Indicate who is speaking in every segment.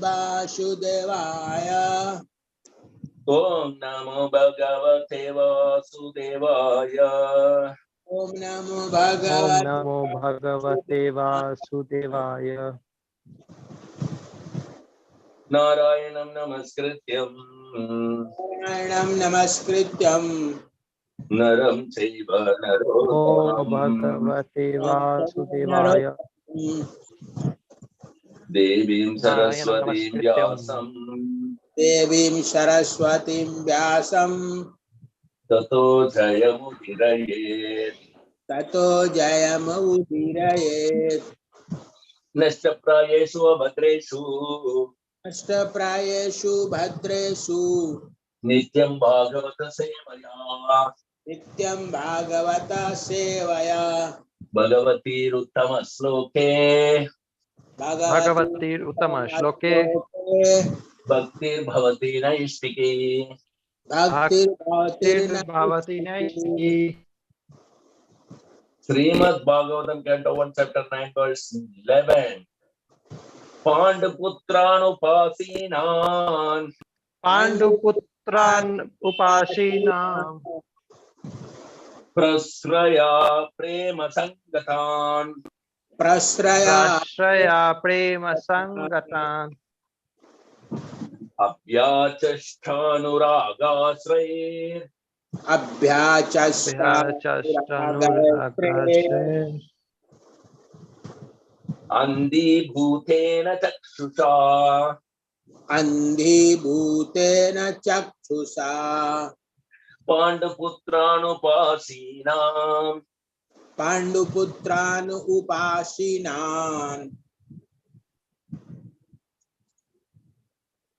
Speaker 1: वासुदेवाय।
Speaker 2: ओम नमो भगवते वासुदेवाय।
Speaker 1: ओम नमो
Speaker 3: भगवते वासुदेवाय।
Speaker 2: नारायणं नमस्कृत्यं
Speaker 1: नारायणं नमस्कृत्यं
Speaker 2: नरं चैव
Speaker 3: ओम
Speaker 2: नरोत्तमं
Speaker 3: भगवते वासुदेवाय।
Speaker 2: देवीं
Speaker 3: नारायणं
Speaker 2: सरस्वतीं
Speaker 3: नमस्कृत्यं
Speaker 2: व्यासं
Speaker 1: देवीं सरस्वतीं व्यासं
Speaker 2: ततो जयमुदीरयेत्।
Speaker 1: ततो जयमुदीरयेत्।
Speaker 2: नष्टप्रायेषु अभद्रेषु
Speaker 1: अष्टप्रायेषु भद्रेषु
Speaker 2: नित्यं भागवत सेवया
Speaker 1: नित्यं भागवत सेवया
Speaker 2: भगवतीरुत्तम श्लोके
Speaker 3: भगवती उत्तम श्लोके
Speaker 2: भक्तिर्भवति नैष्टिकी।
Speaker 3: भक्तिर्भवति नैष्टिकी।
Speaker 2: Srimad Bhagavatam canto 1 chapter 9 verse 11। पांडुपुत्रानुपासीनान्
Speaker 3: पांडुपुत्रान् उपासीनान्
Speaker 2: प्रश्रया प्रेम संगतान्
Speaker 3: प्रश्रया प्रेम संगतान्
Speaker 2: अभ्याचष्टानुरागाश्रयैर्
Speaker 3: अभ्याचष्टानुरागाश्रये
Speaker 2: अन्धीभूतेन चक्षुषा
Speaker 1: अन्धीभूतेन चक्षुषा
Speaker 2: पाण्डुपुत्रानुपासीनाम्
Speaker 1: पाण्डुपुत्रान् उपासीनान्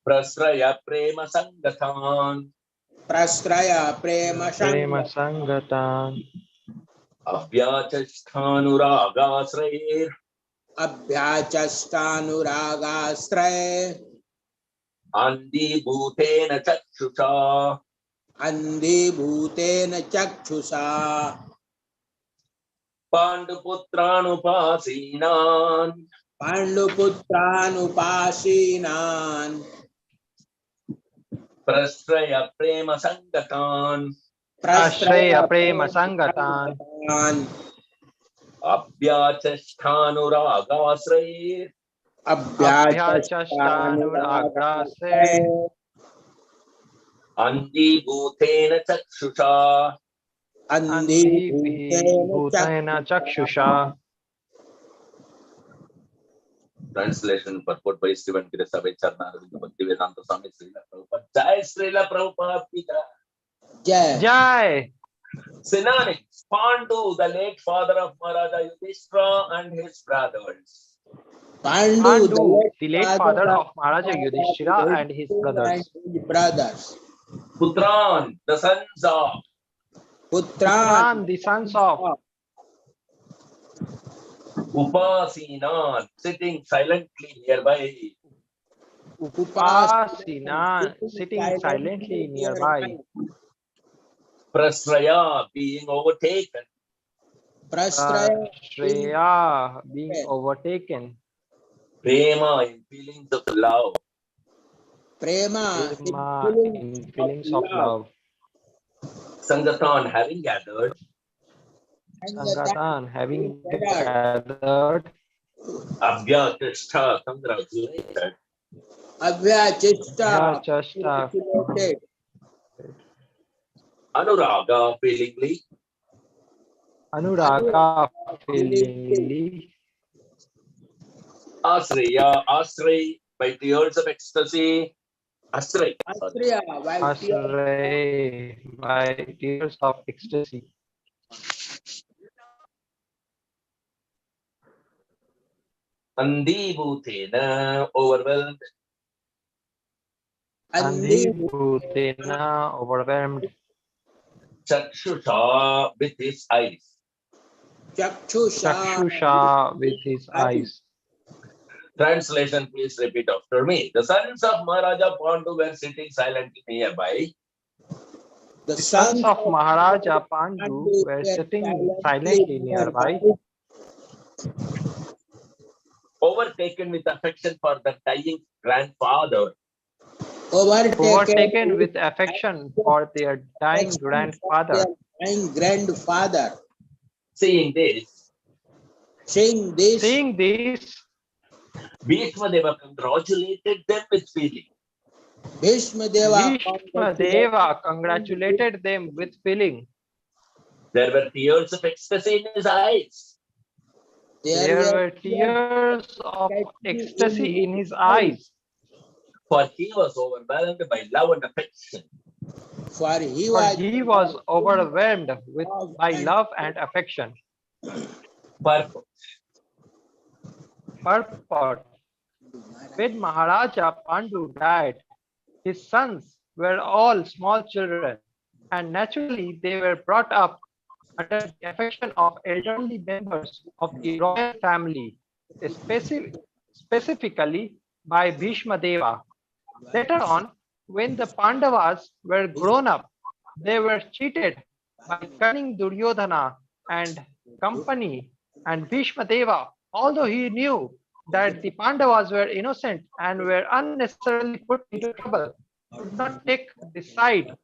Speaker 2: प्रश्रय प्रेम संगतान्
Speaker 1: प्रश्रय प्रेम
Speaker 3: संगतान्
Speaker 2: अभ्याचष्टानुरागाश्रयैर्
Speaker 1: अभ्याचष्टानुरागाश्रये
Speaker 2: अन्धीभूतेन चक्षुषा
Speaker 1: अन्धीभूतेन चक्षुषा
Speaker 2: पाण्डुपुत्रानुपासीनान्
Speaker 1: पाण्डुपुत्रान् उपासीनान्
Speaker 2: प्रश्रय प्रेम संगतान्
Speaker 3: प्रश्रय प्रेम संगतान्
Speaker 2: अभ्याचष्टानुरागाश्रयैर्
Speaker 3: अभ्याचष्टानुरागाश्रये
Speaker 2: अन्धीभूतेन चक्षुषा
Speaker 3: अन्धीभूतेन चक्षुषा।
Speaker 2: Translation purport by Stephen Girasabai Charnarvinda Bhaktivedanta Swami Srila Prabhupada. Jai Srila Prabhupada Pita.
Speaker 3: Jai.
Speaker 2: Synonyms: Pandu, the late father of Maharaja Yudhishthira and his brothers.
Speaker 3: Pandu, the late father of Maharaja Yudhishthira and his brothers.
Speaker 2: Putran, the sons of.
Speaker 3: Putran, the sons of.
Speaker 2: Upasinan, sitting silently nearby.
Speaker 3: Upasinan, sitting silently nearby.
Speaker 2: Prasraya, being overtaken.
Speaker 3: Prasraya, being overtaken.
Speaker 2: Prema, in feelings of love.
Speaker 3: Prema, in feelings of love.
Speaker 2: Sangatan, having gathered.
Speaker 3: Sangatan, having gathered.
Speaker 2: Abhyatishta, congratulated.
Speaker 1: Abhyachishta,
Speaker 2: Anuraga, feelingly.
Speaker 3: Anuraga, feelingly.
Speaker 2: Asriya, Asray, by tears of ecstasy. Asray,
Speaker 3: by tears of ecstasy.
Speaker 2: Andhibhutena, overwhelmed.
Speaker 3: Andhibhutena, overwhelmed.
Speaker 2: Chakshusha, with his eyes.
Speaker 3: Chakshusha, with his eyes.
Speaker 2: Translation, please repeat after me. The sons of Maharaja Pandu were sitting silently nearby.
Speaker 3: The sons of Maharaja Pandu were sitting silently nearby.
Speaker 2: overtaken with affection for the dying grandfather.
Speaker 3: Overtaken with affection for their dying grandfather.
Speaker 2: Seeing this, Bhishma Deva congratulated them with feeling.
Speaker 3: Bhishma Deva congratulated them with feeling.
Speaker 2: There were tears of ecstasy in his eyes.
Speaker 3: There were tears of ecstasy in his eyes.
Speaker 2: For he was overwhelmed by love and affection.
Speaker 3: For he was overwhelmed by love and affection. Purport. When Maharaja Pandu died, his sons were all small children, and naturally they were brought up under the affection of elderly members of the royal family, specifically by Bhishma Deva. Later on, when the Pandavas were grown up, they were cheated by cunning Duryodhana and company, and Bhishma Deva, although he knew that the Pandavas were innocent and were unnecessarily put into trouble, could not take the side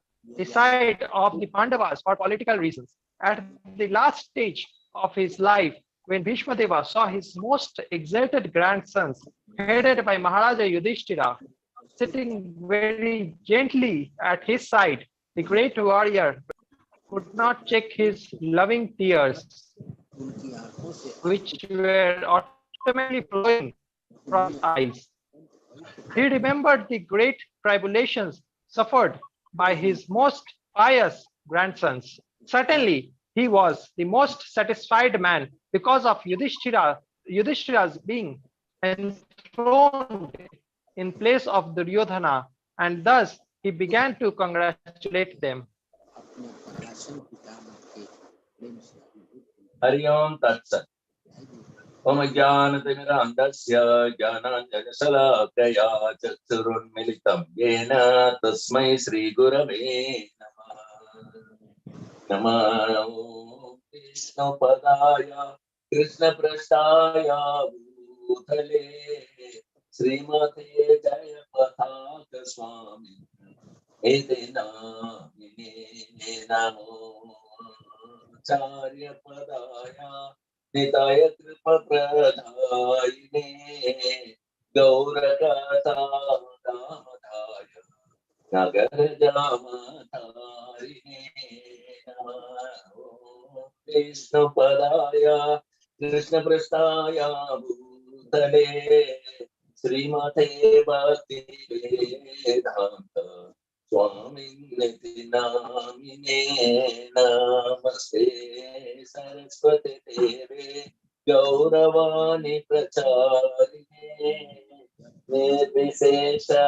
Speaker 3: of the Pandavas for political reasons. At the last stage of his life, when Bhishma Deva saw his most exalted grandsons, headed by Maharaja Yudhishthira, sitting very gently at his side, the great warrior could not check his loving tears, which were automatically flowing from his eyes. He remembered the great tribulations suffered by his most pious grandsons. Certainly, he was the most satisfied man because of Yudhishthira's being enthroned in place of Duryodhana, and thus he began to congratulate them.
Speaker 2: Hari Om Tat Sat. Om Jnanatimiraandasya Jnananjanasalakaya Chaturunmilitam Yena Tasmai Sri Gurave Namah. Namah Vishnu Padaya Krishna Prasthaya Bhutale Srimate Jaya Pathaka Swami Ete Namine Namo Charya Padaya Nitaya Kripa Pradayine Gaurakata Damadaya Nagarjamatharine Vishnu Padaya Krishna Prasthaya Bhutale Srimate Bhakti Vedanta Swami Niti Namine Namaste Saraswati Deve Gauravani Pracharine Nirvishesha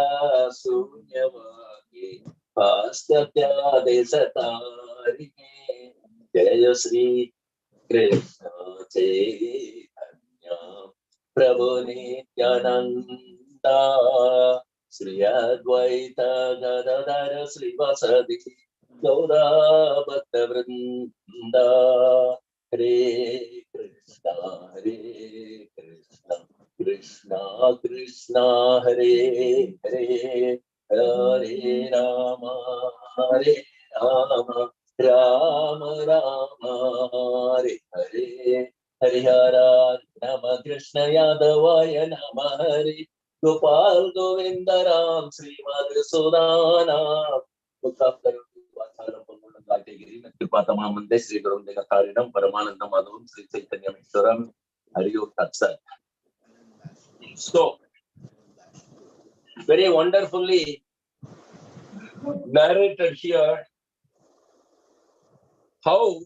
Speaker 2: Sunyavagi Pastyatya Desatarine Jaya Sri Krishna Chaitanya Prabhu Nityananda Sri Advaita Gadadara Sri Vasadi Gaura Bhakta Vrinda Hare Krishna Krishna Krishna Hare Hare Hare Rama Hare Rama Rama Rama Hare Hare Harihara Nama Krishna Yadavaya Nama Hare Gopal Govinda Ram Sri Madhusudana Mukhaparam Vacharam Pamulam Gatagiri Kripatamam Mande Sri Gurum Degatarinam Paramanandam Madhum Sri Chaitanya Mishwaram Hari Om Tat Sat. So, very wonderfully narrated here how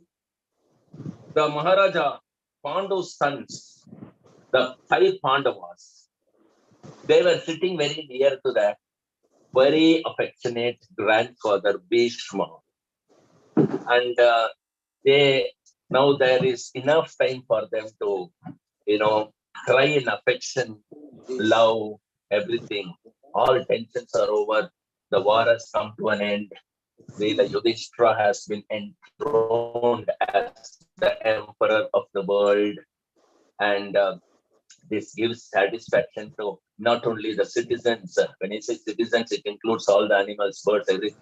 Speaker 2: the Maharaja Pandu's sons, the 5 Pandavas, they were sitting very near to that very affectionate grandfather Bhishma, and now there is enough time for them to, cry in affection, love, everything. All tensions are over. The war has come to an end. The Yudhishthira has been enthroned as the emperor of the world, and This gives satisfaction to not only the citizens. When I say citizens, it includes all the animals, birds, everything.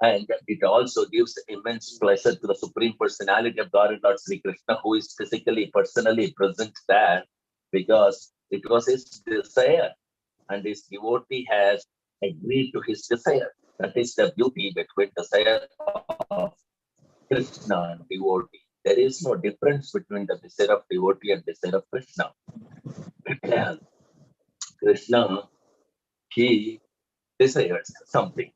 Speaker 2: And it also gives immense pleasure to the Supreme Personality of God, Lord Sri Krishna, who is physically, personally present there, because it was his desire, and his devotee has agreed to his desire. That is the beauty between desire of Krishna and devotee. There is no difference between the desire of devotee and desire of Krishna. Krishna, he desires something,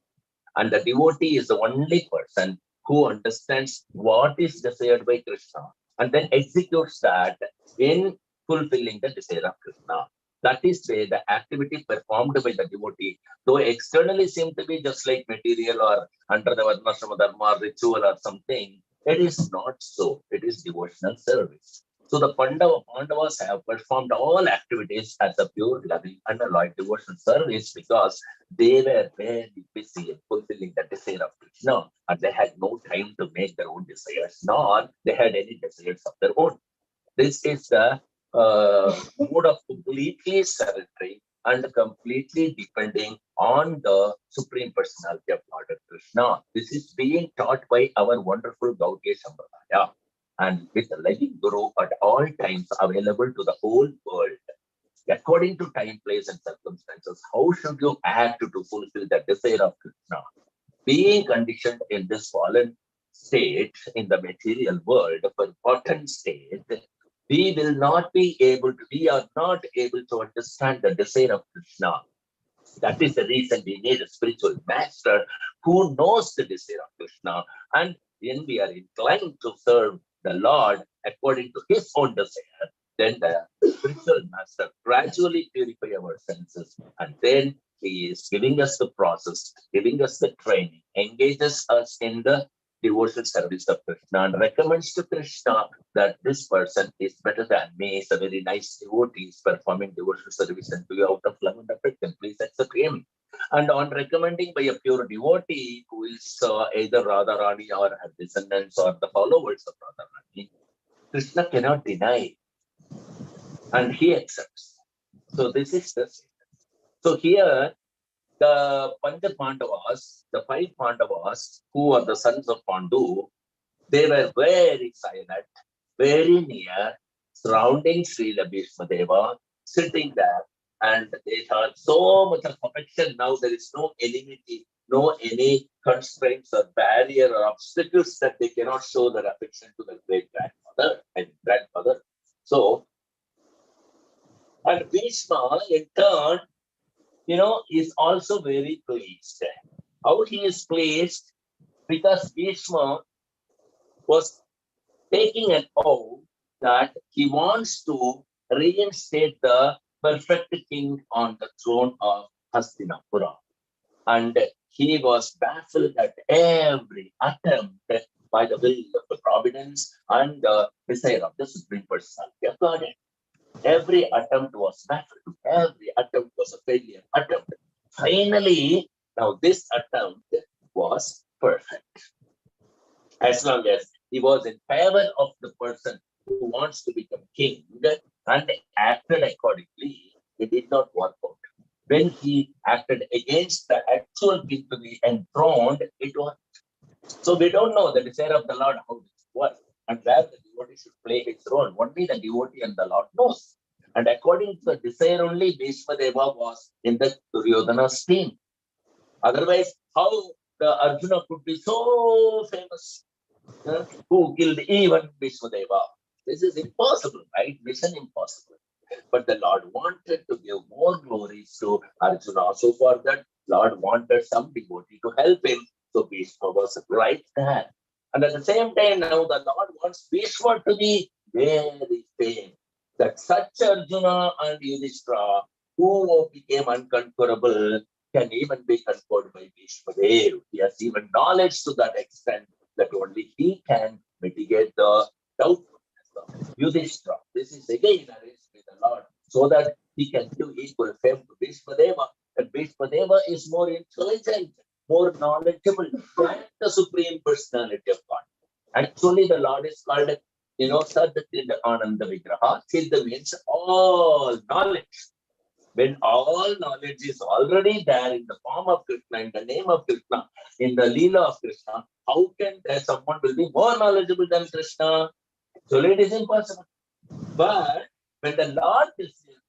Speaker 2: and the devotee is the only person who understands what is desired by Krishna and then executes that in fulfilling the desire of Krishna. That is where the activity performed by the devotee, though externally seem to be just like material or under the Varnashrama Dharma ritual or something, it is not so. It is devotional service. So the Pandavas have performed all activities as a pure loving and a loyal devotional service, because they were very busy in fulfilling the desire of Krishna, and they had no time to make their own desires, nor they had any desires of their own. This is the mode of completely surrendering and completely depending on the Supreme Personality of Lord Krishna. This is being taught by our wonderful Gaudiya Sampradaya, and with a living Guru at all times available to the whole world. According to time, place, and circumstances, how should you act to fulfill the desire of Krishna? Being conditioned in this fallen state, in the material world, forgotten state, we are not able to understand the desire of Krishna. That is the reason we need a spiritual master who knows the desire of Krishna. And when we are inclined to serve the Lord according to his own desire, then the spiritual master gradually purifies our senses, and then he is giving us the process, giving us the training, engages us in the devotional service of Krishna, and recommends to Krishna that this person is better than me, is a very nice devotee, is performing devotional service and to you out of love and affection, please accept him. And on recommending by a pure devotee who is either Radharani or her descendants or the followers of Radharani, Krishna cannot deny, and he accepts. So this is the. So here, the Pancha Pandavas, the 5 Pandavas, who are the sons of Pandu, they were very silent, very near, surrounding Srila Bhishmadeva, sitting there, and they had so much of affection. Now there is no enmity, no any constraints or barrier or obstacles that they cannot show their affection to the great grandmother and grandfather. So, and Bhishma in turn, is also very pleased. How he is pleased? Because Bhishma was taking an oath that he wants to reinstate the perfect king on the throne of Hastinapura. And he was baffled at every attempt by the will of the providence and the desire of the Supreme Personality of God. Every attempt was baffled. Every attempt was a failure attempt. Finally, now this attempt was perfect. As long as he was in favor of the person who wants to become king and acted accordingly, it did not work out. When he acted against the actual king to be enthroned, it worked. So we don't know the desire of the Lord, how this works, and where the devotee should play his role. Only the devotee and the Lord knows. And according to the desire only, Bhishmadeva was in the Duryodhana's team. Otherwise, how the Arjuna could be so famous, who killed even Bhishmadeva? This is impossible, right? Mission impossible. But the Lord wanted to give more glories to Arjuna. So for that, Lord wanted some devotee to help him. So Bhishma was right there. And at the same time, now the Lord wants Bhishma to be very famous. That such Arjuna and Yudhishthira, who became unconquerable, can even be conquered by Bhishma. He has even knowledge to that extent that only he can mitigate the doubtfulness of Yudhishthira. This is again arranged by the Lord so that he can give equal fame to Bhishmadeva. And Bhishmadeva is more intelligent, more knowledgeable than the Supreme Personality of God. Actually, the Lord is called Sadatid Ananda Vigraha. Siddha means all knowledge. When all knowledge is already there in the form of Krishna, in the name of Krishna, in the Leela of Krishna, how can someone will be more knowledgeable than Krishna? So it is impossible. But when the Lord is here,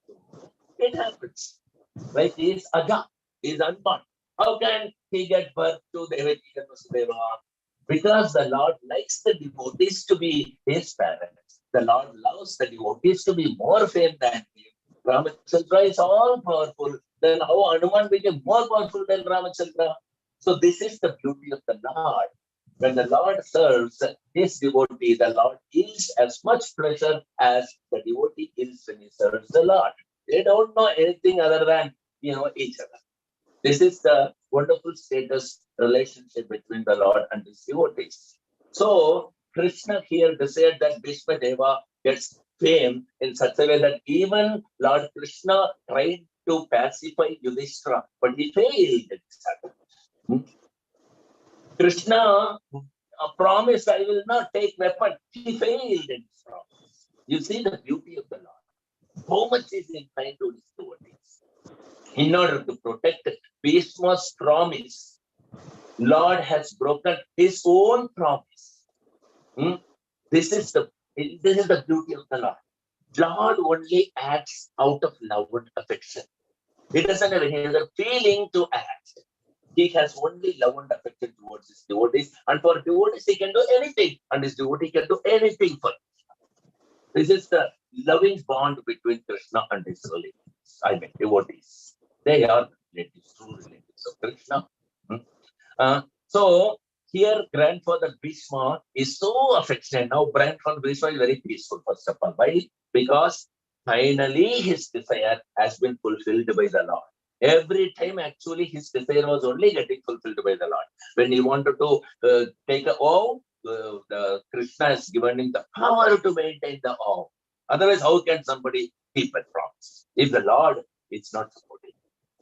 Speaker 2: it happens. Like he is Aja, he is unborn. How can he get birth to Devaki and Vasudeva? Because the Lord likes the devotees to be his parents. The Lord loves the devotees to be more famed than him. Ramachandra is all powerful. Then how Hanuman became more powerful than Ramachandra? So this is the beauty of the Lord. When the Lord serves his devotee, the Lord is as much pleasure as the devotee is when he serves the Lord. They don't know anything other than each other. This is the wonderful status relationship between the Lord and his devotees. So Krishna here desired that Bhishma Deva gets fame in such a way that even Lord Krishna tried to pacify Yudhishthira, but he failed. Krishna promised, I will not take weapon. He failed in his promise. You see the beauty of the Lord. How much is inclined to his devotees. In order to protect Bhishma's promise, Lord has broken his own promise. This is the beauty of the Lord. Lord only acts out of love and affection. He doesn't have any other feeling to act. He has only love and affection towards his devotees, and for devotees he can do anything, and his devotee can do anything for him. This is the loving bond between Krishna and his devotees. They are relatives, true relatives of Krishna. So here grandfather Bhishma is so affectionate. Now grandfather Bhishma is very peaceful, first of all. Why? Because finally his desire has been fulfilled by the Lord. Every time actually his desire was only getting fulfilled by the Lord. When he wanted to take a vow, the Krishna has given him the power to maintain the vow. Otherwise, how can somebody keep a promise? If the Lord is not supporting,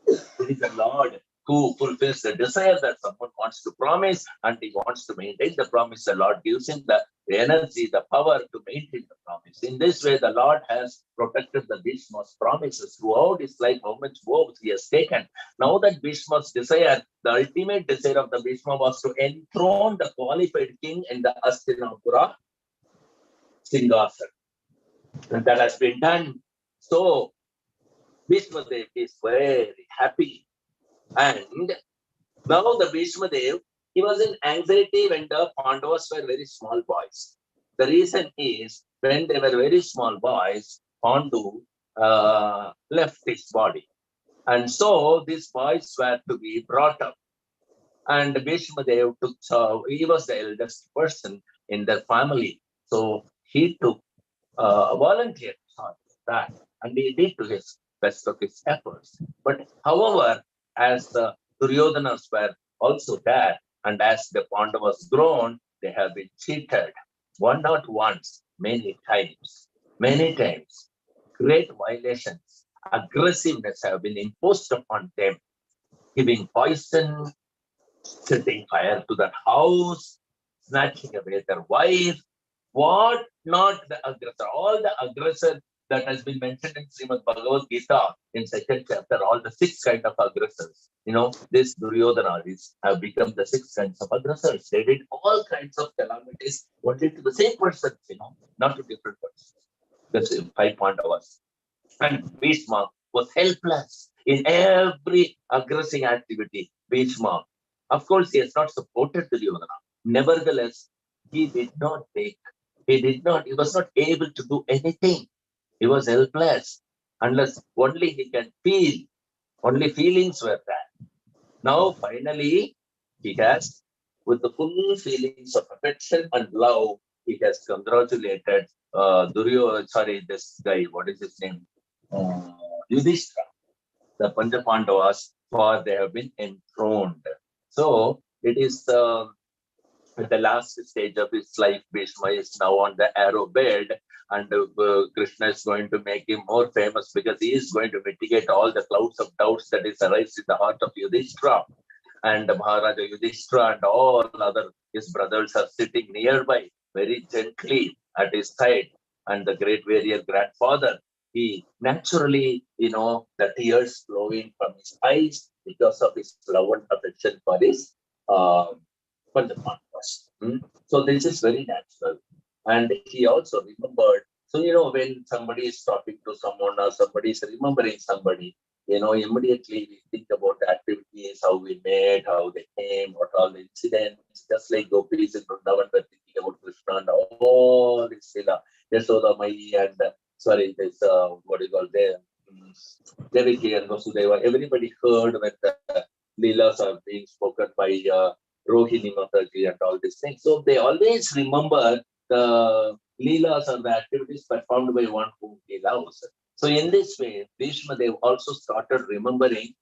Speaker 2: it is the Lord who fulfills the desire that someone wants to promise and he wants to maintain the promise. The Lord gives him the energy, the power to maintain the promise. In this way, the Lord has protected the Bhishma's promises throughout his life, how much vows he has taken. Now that Bhishma's desire, the ultimate desire of the Bhishma was to enthrone the qualified king in the Hastinapura Singhasan. And that has been done. So, Bhishma Dev is very happy. And now the Bhishma Dev, he was in anxiety when the Pandavas were very small boys. The reason is, when they were very small boys, Pandu left his body. And so these boys were to be brought up. And Bhishma Dev he was the eldest person in their family. So he took a volunteer charge of that. And he did to his best of his efforts. But however, as the Duryodanas were also there, and as the Pandavas grown, they have been cheated. One not once, many times. Many times. Great violations, aggressiveness have been imposed upon them, giving poison, setting fire to their house, snatching away their wife. What not the aggressor? All the aggressor that has been mentioned in Srimad Bhagavad Gita in second chapter, all the 6 kinds of aggressors. This Duryodhana have become the 6 kinds of aggressors. They did all kinds of calamities only to the same person, not to different persons. The 5 Pandavas. And Bhishma was helpless in every aggressive activity. Bhishma, of course, he has not supported Duryodhana. Nevertheless, he was not able to do anything. He was helpless unless only he can feel. Only feelings were there. Now, finally, he has, with the full feelings of affection and love, he has congratulated this guy, what is his name? Yudhishthira, the Pandavas, for they have been enthroned. So, it is at the last stage of his life, Bhishma is now on the arrow bed, and Krishna is going to make him more famous because he is going to mitigate all the clouds of doubts that is arise in the heart of Yudhishthira. And Maharaja Yudhishthira and all other his brothers are sitting nearby very gently, at his side, and the great warrior grandfather, he naturally, the tears flowing from his eyes because of his love and affection for his for the Pandavas. So this is very natural. And he also remembered. So, when somebody is talking to someone or somebody is remembering somebody, immediately we think about the activities, how we met, how they came, what all the incidents, just like Gopis in Vrindavan were thinking about Krishna and all this, Yashoda Mai and, this, what do you call there, Devaki and Vasudeva, everybody heard when the Leelas are being spoken by Rohini Mataji and all these things. So they always remember the Leelas or the activities performed by one whom he loves. So in this way, Bhishma Dev also started remembering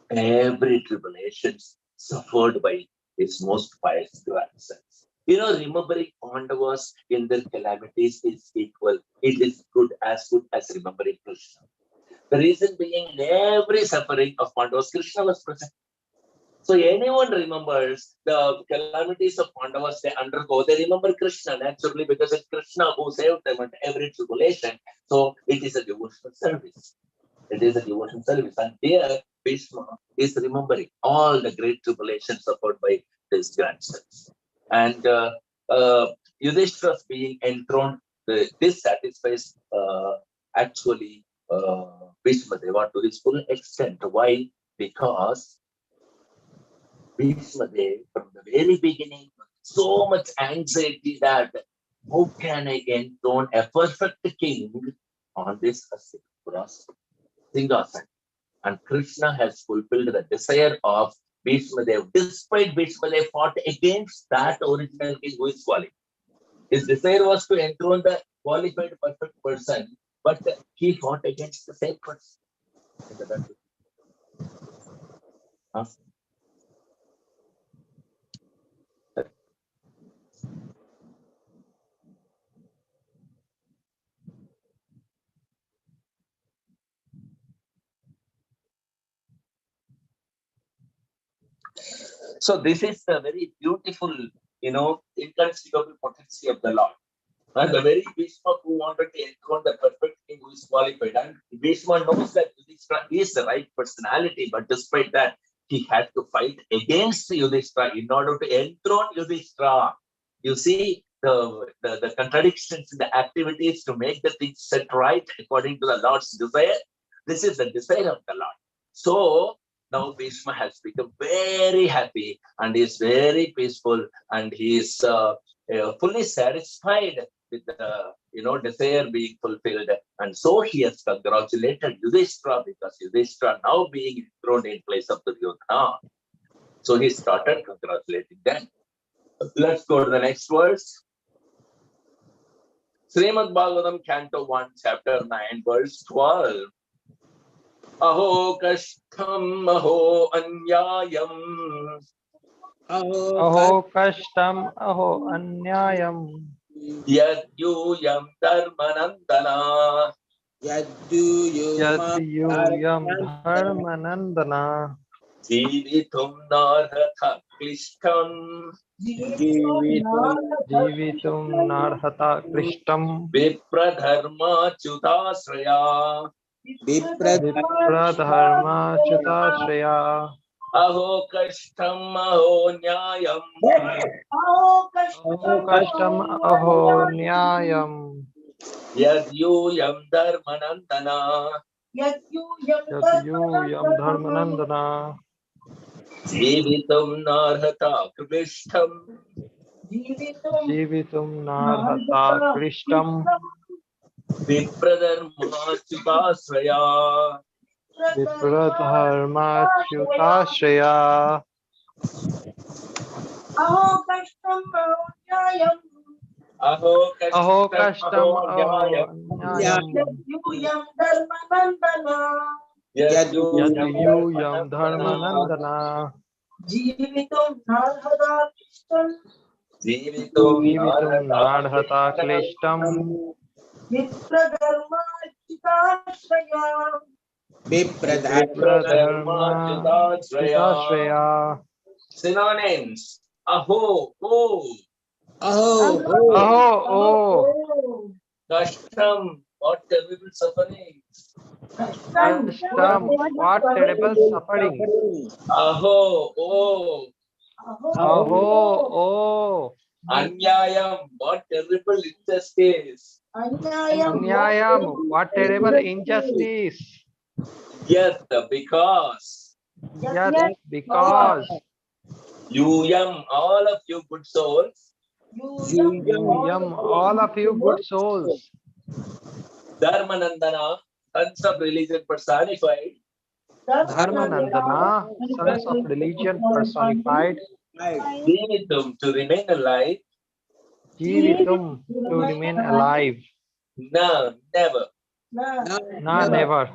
Speaker 2: every tribulation suffered by his most pious grandsons. Remembering Pandavas in their calamities is equal. It is good as remembering Krishna. The reason being, in every suffering of Pandavas, Krishna was present. So anyone remembers the calamities of Pandavas they undergo, they remember Krishna naturally because it's Krishna who saved them at every tribulation. So it is a devotional service. It is a devotional service. And here, Bhishma is remembering all the great tribulations suffered by his grandsons. And Yudhishthira's being enthroned, this satisfies actually Bhishma Deva to his full extent. Why? Because Bhishma Deva, from the very beginning, so much anxiety that how can I enthrone a perfect king on this Singhasan? And Krishna has fulfilled the desire of Bhishma Deva. Despite Bhishma Deva fought against that original king who is qualified. His desire was to enthrone the qualified perfect person, but he fought against the same person. Huh? So this is the very beautiful, inconceivable potency of the Lord. And the very Bhishma who wanted to enthrone the perfect king who is qualified. And Bhishma knows that Yudhishthira is the right personality, but despite that, he had to fight against Yudhishthira in order to enthrone Yudhishthira. You see the contradictions in the activities to make the things set right according to the Lord's desire. This is the desire of the Lord. So now Bhishma has become very happy and is very peaceful, and he is fully satisfied with the desire being fulfilled. And so he has congratulated Yudhishthira because Yudhishthira now being enthroned in place of Duryodhana. So he started congratulating them. Let's go to the next verse. Srimad Bhagavatam, Canto 1, Chapter 9, verse 12. Aho kashtam aho anyayam.
Speaker 3: Aho kashtam aho anyayam.
Speaker 2: Yadyuyam dharmanandana.
Speaker 3: Yadyuyam dharmanandana.
Speaker 2: Jivitum narhatha klishtam.
Speaker 3: Jivitum narhata krishtam.
Speaker 2: Vipradharma chutasraya.
Speaker 3: Vipradharma chutashraya.
Speaker 2: Aho kashtam aho nyayam.
Speaker 3: Aho kashtam aho nyayam.
Speaker 2: Yadyuyam dharmanandana.
Speaker 3: Yadyuyam dharmanandana.
Speaker 2: Jivitum narhata krishtam.
Speaker 3: Jivitum narhata krishtam.
Speaker 2: Vipradharma chutasraya.
Speaker 3: Vipradharma chutashraya.
Speaker 4: Aho kashtam aho nyayam.
Speaker 3: Aho kashtam aho nyayam.
Speaker 4: Yadyuyam dharmanandana.
Speaker 3: Yadyuyam dharmanandana.
Speaker 4: Jivitum narhata krishtam.
Speaker 3: Jivitum narhata klishtam.
Speaker 4: Vipradharma chutashraya.
Speaker 3: Vipradharma chutashraya.
Speaker 2: Synonyms. Aho, oh.
Speaker 1: Aho, ho.
Speaker 3: Oh, oh,
Speaker 4: Oh,
Speaker 2: Kashtam, what terrible suffering.
Speaker 3: Ashtam, what terrible suffering.
Speaker 2: Aho, oh.
Speaker 3: Aho, oh,
Speaker 2: Anyayam, what terrible injustice.
Speaker 3: Anyayam, what terrible injustice.
Speaker 2: Yes, because
Speaker 3: Yes, because
Speaker 2: Yam, all of you good souls,
Speaker 3: you yum, all of you good souls.
Speaker 2: Dharmanandana, sons of religion personified,
Speaker 3: Dharmanandana, sons of religion personified,
Speaker 2: Jeevitum to remain alive,
Speaker 3: Jeevitum, to remain alive.
Speaker 2: no, never.
Speaker 3: Na, never.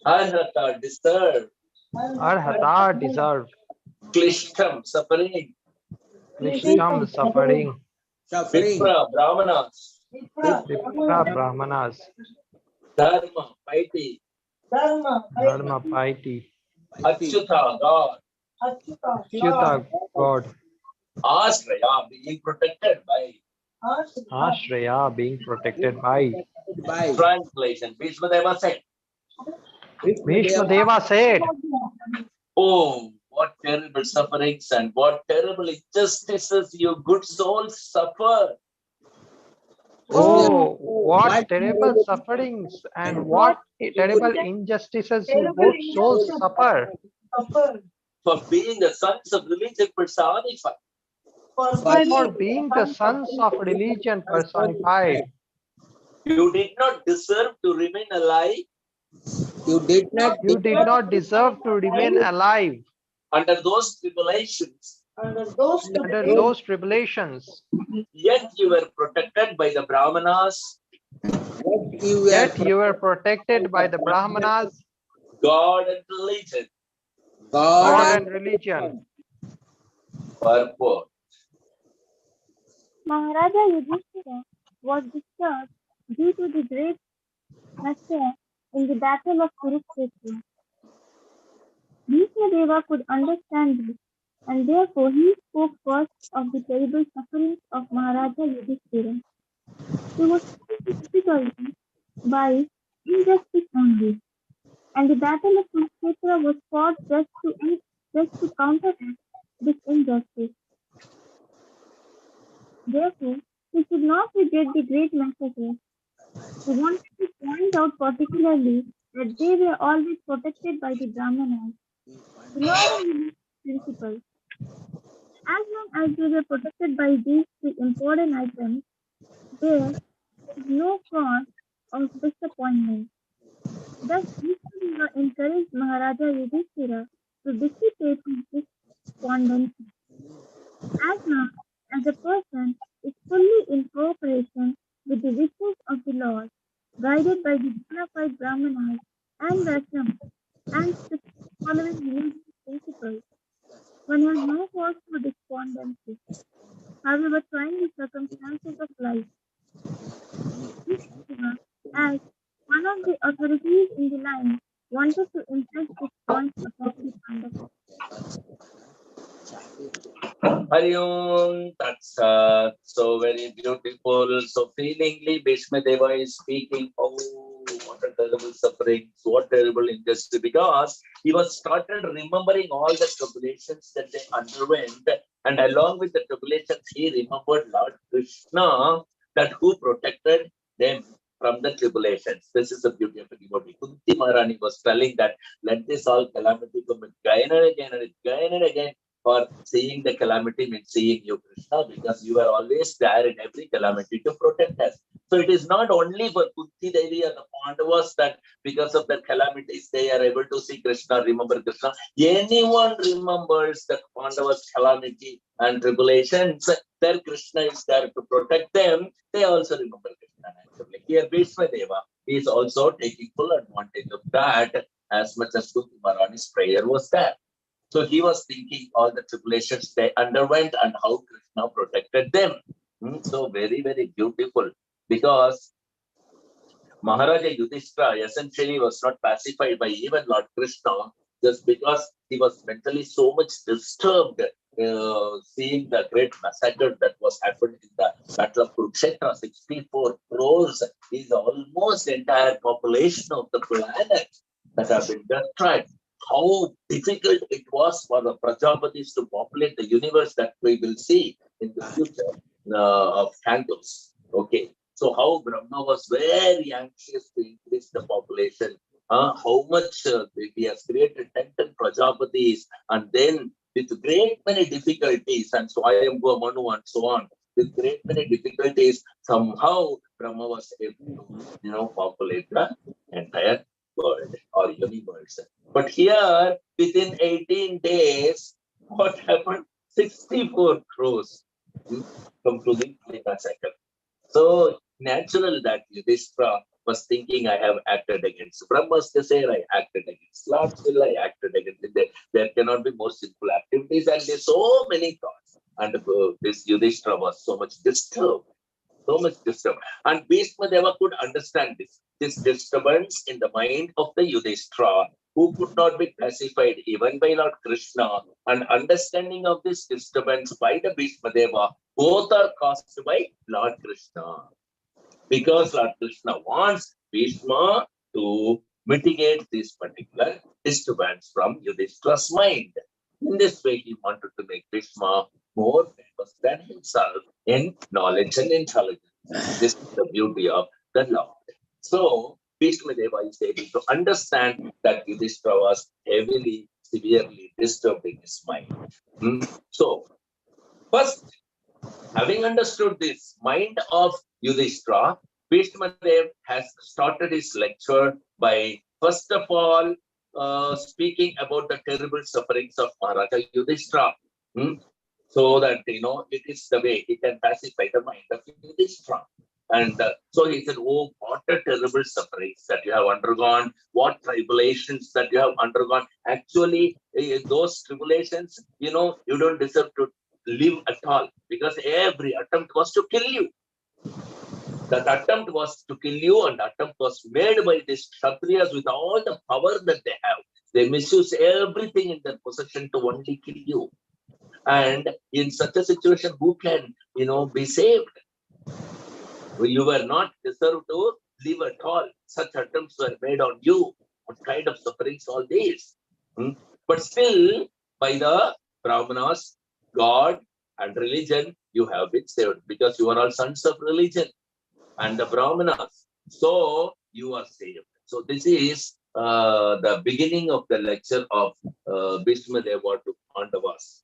Speaker 2: Arhata, deserve,
Speaker 3: Arhata, deserve.
Speaker 2: Klishtam, suffering,
Speaker 3: Klishtam, suffering.
Speaker 1: Suffering.
Speaker 2: Vipra, Brahmanas,
Speaker 3: Vipra, Brahmanas.
Speaker 2: Dharma, piety,
Speaker 3: Dharma, piety.
Speaker 2: Achyuta, God,
Speaker 3: Achyuta, God.
Speaker 2: Ashraya, being protected by.
Speaker 3: Ashraya, being protected by.
Speaker 1: By
Speaker 2: Translation, Bhishmadeva said,
Speaker 3: Bhishma Deva said,
Speaker 2: oh, what terrible sufferings and what terrible injustices you good souls suffer.
Speaker 3: oh, what terrible sufferings and what terrible injustices you good souls suffer
Speaker 2: For being the sons of religion personified.
Speaker 3: for being the sons of religion personified.
Speaker 2: You did not deserve to remain alive
Speaker 1: you did not
Speaker 3: You did not deserve to remain alive
Speaker 2: under those tribulations,
Speaker 3: under those tribulations,
Speaker 2: yet you were protected by the Brahmanas,
Speaker 3: yet you were protected by the Brahmanas,
Speaker 2: God and religion.
Speaker 3: God and religion.
Speaker 2: Purport.
Speaker 5: Maharaja Yudhishthira was disturbed due to the great massacre in the Battle of Kurukshetra. Bhishma Deva could understand this, and therefore he spoke first of the terrible sufferings of Maharaja Yudhishthira. He was faced with difficulty by injustice only, and the Battle of Kurukshetra was fought just to counteract this injustice. Therefore, he should not regret the great massacre. He wanted to point out particularly that they were always protected by the Brahmanas, following religious principles. As long as they were protected by these three important items, there is no cause of disappointment. Thus, Vishnu encouraged Maharaja Yudhishthira to dissipate his despondency. As long as a person is fully in cooperation with the wishes of the Lord, guided by the bona fide Brahmanas and Vaishnavas, and strictly following religious principles, one has no cause for despondency. However, trying the circumstances of life, Vishnu, as one of the authorities in the line, wanted to impress this point upon the Pandavas.
Speaker 2: Hari Om Tat Sat. So very beautiful. So feelingly, Bhishma Deva is speaking. Oh, what a terrible suffering, what terrible injustice. Because he was started remembering all the tribulations that they underwent, and along with the tribulations, he remembered Lord Krishna, that who protected them from the tribulations. This is the beauty of the devotee. Kunti Maharani was telling that let this all calamity come again and again and again and again. For seeing the calamity means seeing you, Krishna, because you are always there in every calamity to protect us. So it is not only for Kunti Devi or the Pandavas that because of their calamities they are able to see Krishna, remember Krishna. Anyone remembers the Pandavas' calamity and tribulations, their Krishna is there to protect them. They also remember Krishna naturally. Here, Bhishma Deva is also taking full advantage of that as much as Kunti Maharani's prayer was there. So he was thinking all the tribulations they underwent and how Krishna protected them. So very, very beautiful. Because Maharaja Yudhishthira essentially was not pacified by even Lord Krishna just because he was mentally so much disturbed seeing the great massacre that was happened in the Battle of Kurukshetra, 64 crores is almost entire population of the planet that have been destroyed. How difficult it was for the Prajapatis to populate the universe that we will see in the future of candles. Okay, so how Brahma was very anxious to increase the population. How much he has created 10 Prajapatis, and then with great many difficulties, and so I am Manu and so on, with great many difficulties, somehow Brahma was able to, populate the entire world or universe. But here, within 18 days, what happened? 64 crores come to the massacre. So natural that Yudhishthira was thinking, I have acted against Brahmastasir, I acted against Lord Still, I acted against there cannot be more simple activities, and there's so many thoughts. And this Yudhishthira was so much disturbed. So much disturbed. And Bhishma Deva could understand this disturbance in the mind of the Yudhishthira, who could not be pacified even by Lord Krishna. And understanding of this disturbance by the Bhishma Deva, both are caused by Lord Krishna. Because Lord Krishna wants Bhishma to mitigate this particular disturbance from Yudhishthira's mind. In this way, he wanted to make Bhishma more famous than himself in knowledge and intelligence. This is the beauty of the Lord. So, Bhishma Deva is able to understand that Yudhishthira was heavily, severely disturbed in his mind. So, first, having understood this mind of Yudhishthira, Bhishma Dev has started his lecture by, first of all, speaking about the terrible sufferings of Maharaja Yudhishthira. So that, it is the way he can pacify the mind of Yudhishthira. And so he said, oh, what a terrible sufferings that you have undergone, what tribulations that you have undergone. Actually, those tribulations, you don't deserve to live at all, because every attempt was to kill you. That attempt was to kill you, and attempt was made by these Kshatriyas with all the power that they have. They misuse everything in their possession to only kill you. And in such a situation, who can, be saved? You were not deserved to live at all. Such attempts were made on you. What kind of sufferings all these? But still, by the Brahmanas, God and religion, you have been saved, because you are all sons of religion and the Brahmanas. So you are saved. So this is the beginning of the lecture of Bhishma Deva to Pandavas.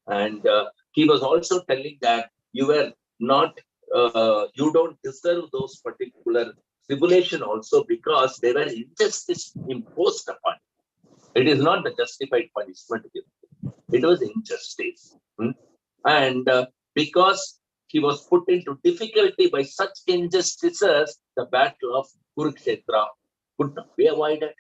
Speaker 2: And he was also telling that you were not, you don't deserve those particular tribulation also, because they were injustice imposed upon you. It is not the justified punishment given. It was injustice. And because he was put into difficulty by such injustices, the battle of Kurukshetra could not be avoided.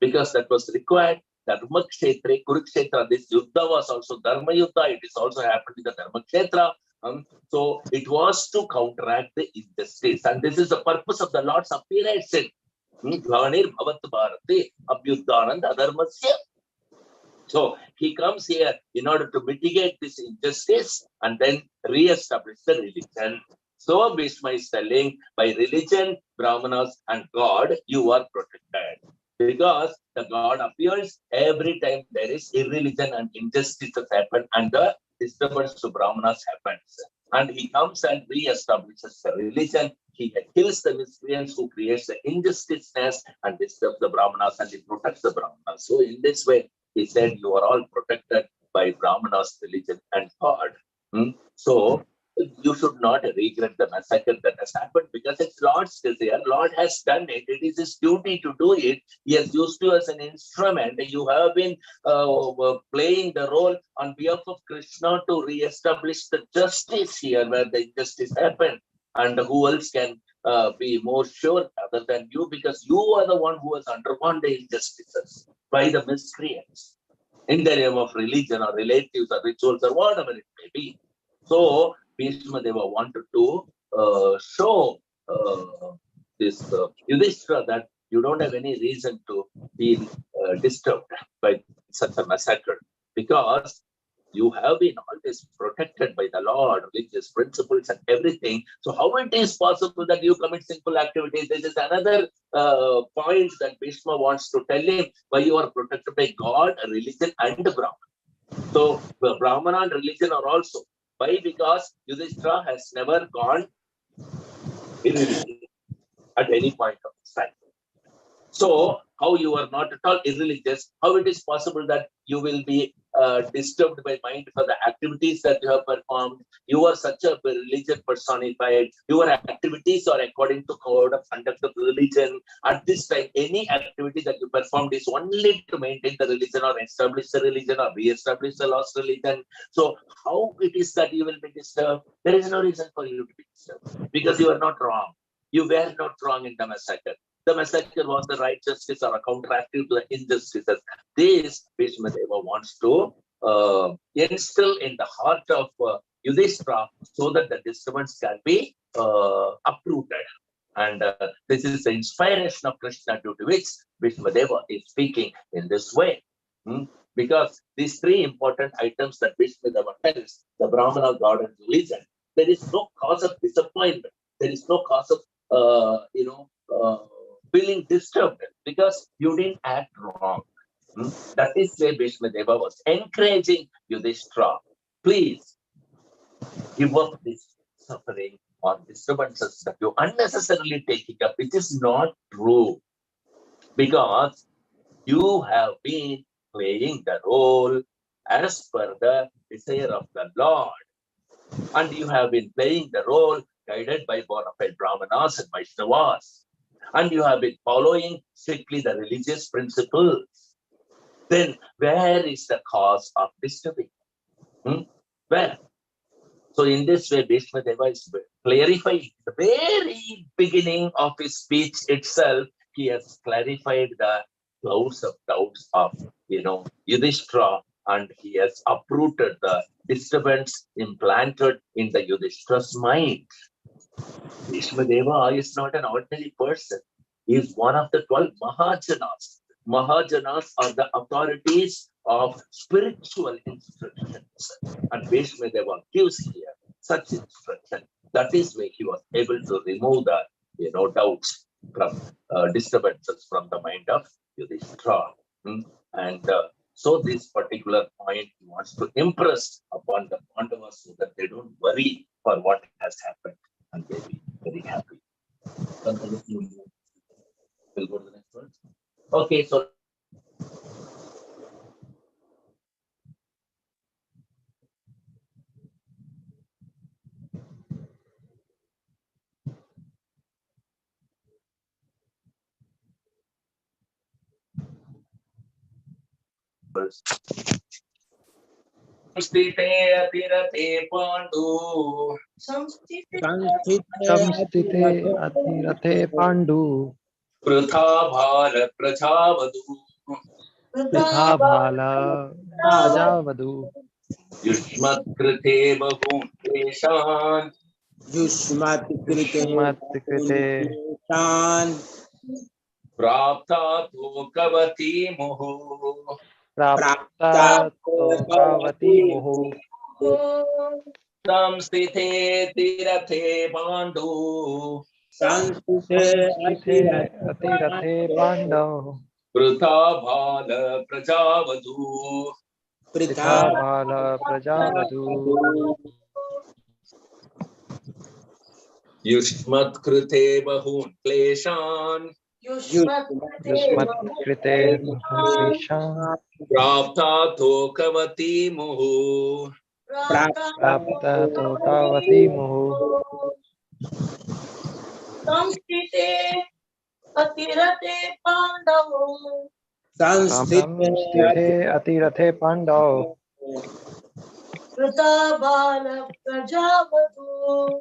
Speaker 2: Because that was required. Dharma Kshetra, Kurukshetra, this Yuddha was also Dharma Yuddha. It is also happened in the Dharma Kshetra. So it was to counteract the injustice. And this is the purpose of the Lord's appearance in Glanir Bhavat Bharati Abhyuddhananda Adharmasya. So he comes here in order to mitigate this injustice and then re-establish the religion. So Bhishma is telling, by religion, Brahmanas and God, you are protected. Because the God appears every time there is irreligion and injustices happen, and the disturbance to Brahmanas happens. And he comes and re-establishes the religion. He kills the miscreants who creates the injusticeness and disturbs the Brahmanas, and he protects the Brahmanas. So in this way, he said, you are all protected by Brahmanas, religion, and God. So you should not regret the massacre that has happened, because it's Lord's desire. Lord has done it. It is his duty to do it. He has used you as an instrument. You have been playing the role on behalf of Krishna to re-establish the justice here where the injustice happened. And who else can be more sure other than you, because you are the one who has undergone the injustices by the miscreants in the name of religion or relatives or rituals or whatever it may be. So Bhishma Deva wanted to show this Yudhishthira that you don't have any reason to feel disturbed by such a massacre, because You have been always protected by the Lord, religious principles and everything. So how it is possible that you commit sinful activities? This is another point that Bhishma wants to tell him, why you are protected by God, religion and Brahman. So the Brahmana and religion are also. Why? Because Yudhishthira has never gone irreligious at any point of time. So how you are not at all irreligious, how it is possible that you will be disturbed by mind for the activities that you have performed? You are such a religion personified. Your activities are according to code of conduct of religion. At this time, any activity that you performed is only to maintain the religion or establish the religion or re-establish the lost religion. So how it is that you will be disturbed? There is no reason for you to be disturbed because you are not wrong. You were not wrong in the massacre. The massacre was the right justice or a counteractive to the injustices. This Bhishma Deva wants to instill in the heart of Yudhishthira so that the disturbance can be uprooted. And this is the inspiration of Krishna, due to which Bhishma Deva is speaking in this way. Because these three important items that Bhishma Deva tells, the Brahmana, God, and religion, there is no cause of disappointment. There is no cause of feeling disturbed because you didn't act wrong. That is why Bhishma Deva was encouraging Yudhishthira. Please give up this suffering or disturbances that you unnecessarily taking up. It is not true because you have been playing the role as per the desire of the Lord. And you have been playing the role guided by bona fide Brahmanas and Vaishnavas. And you have been following strictly the religious principles. Then where is the cause of disturbing? Where? So in this way, Bhishma Deva is clarifying the very beginning of his speech itself. He has clarified the clouds of doubts of Yudhishthira, and he has uprooted the disturbance implanted in the Yudhishthira's mind. Bhishma Deva is not an ordinary person. He is one of the 12 Mahajanas. Mahajanas are the authorities of spiritual instructions. And Bhishma Deva gives here such instruction. That is why he was able to remove the doubts from disturbances from the mind of Yudhishthira. And so this particular point he wants to impress upon the Pandavas so that they don't worry for what has happened and they'll be very happy. We'll go to the next one. Okay, so Samstite atirate pandu.
Speaker 3: Samstite Athirathe Pandu
Speaker 2: Pritha bhala prajavadu.
Speaker 3: Pritha Bhala Prajavadu
Speaker 2: Yushmat krite bahun kleshan.
Speaker 1: Yushmat
Speaker 3: Yushmat Krite
Speaker 2: Prapta tukavati muhu.
Speaker 3: Prapta Tokavati Muhu
Speaker 2: Samstite tirathe pandu.
Speaker 3: Samstite Atirathe Pandu
Speaker 2: Pritha bhala prajavadu.
Speaker 3: Pritha Bhala Prajavadu
Speaker 2: Yushmat krite bahun kleshan.
Speaker 3: Yusmat Krite Mahakrishan
Speaker 2: Prapta tokavati muhu.
Speaker 3: Prapta Tokavati Muhu
Speaker 4: Samstite atirate pandavu.
Speaker 3: Samstite Atirathe Pandu
Speaker 4: Krita bala prajavadu.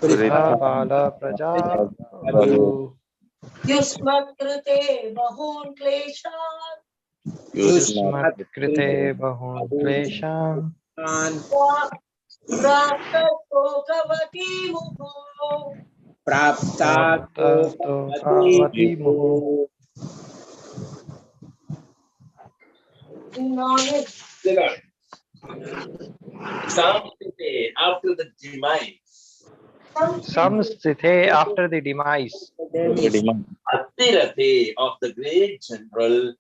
Speaker 3: Pritha Bhala Prajavadu
Speaker 4: Yusmat krite bahun kleshan.
Speaker 3: Yusmat Krite Bahun Klesham
Speaker 4: Prapta tokavati muhu.
Speaker 3: Prapta Tokavati Muhu
Speaker 4: Knowledge.
Speaker 2: Samstite, after the demise.
Speaker 3: Samstite, after the demise.
Speaker 2: Atirate, of the great general.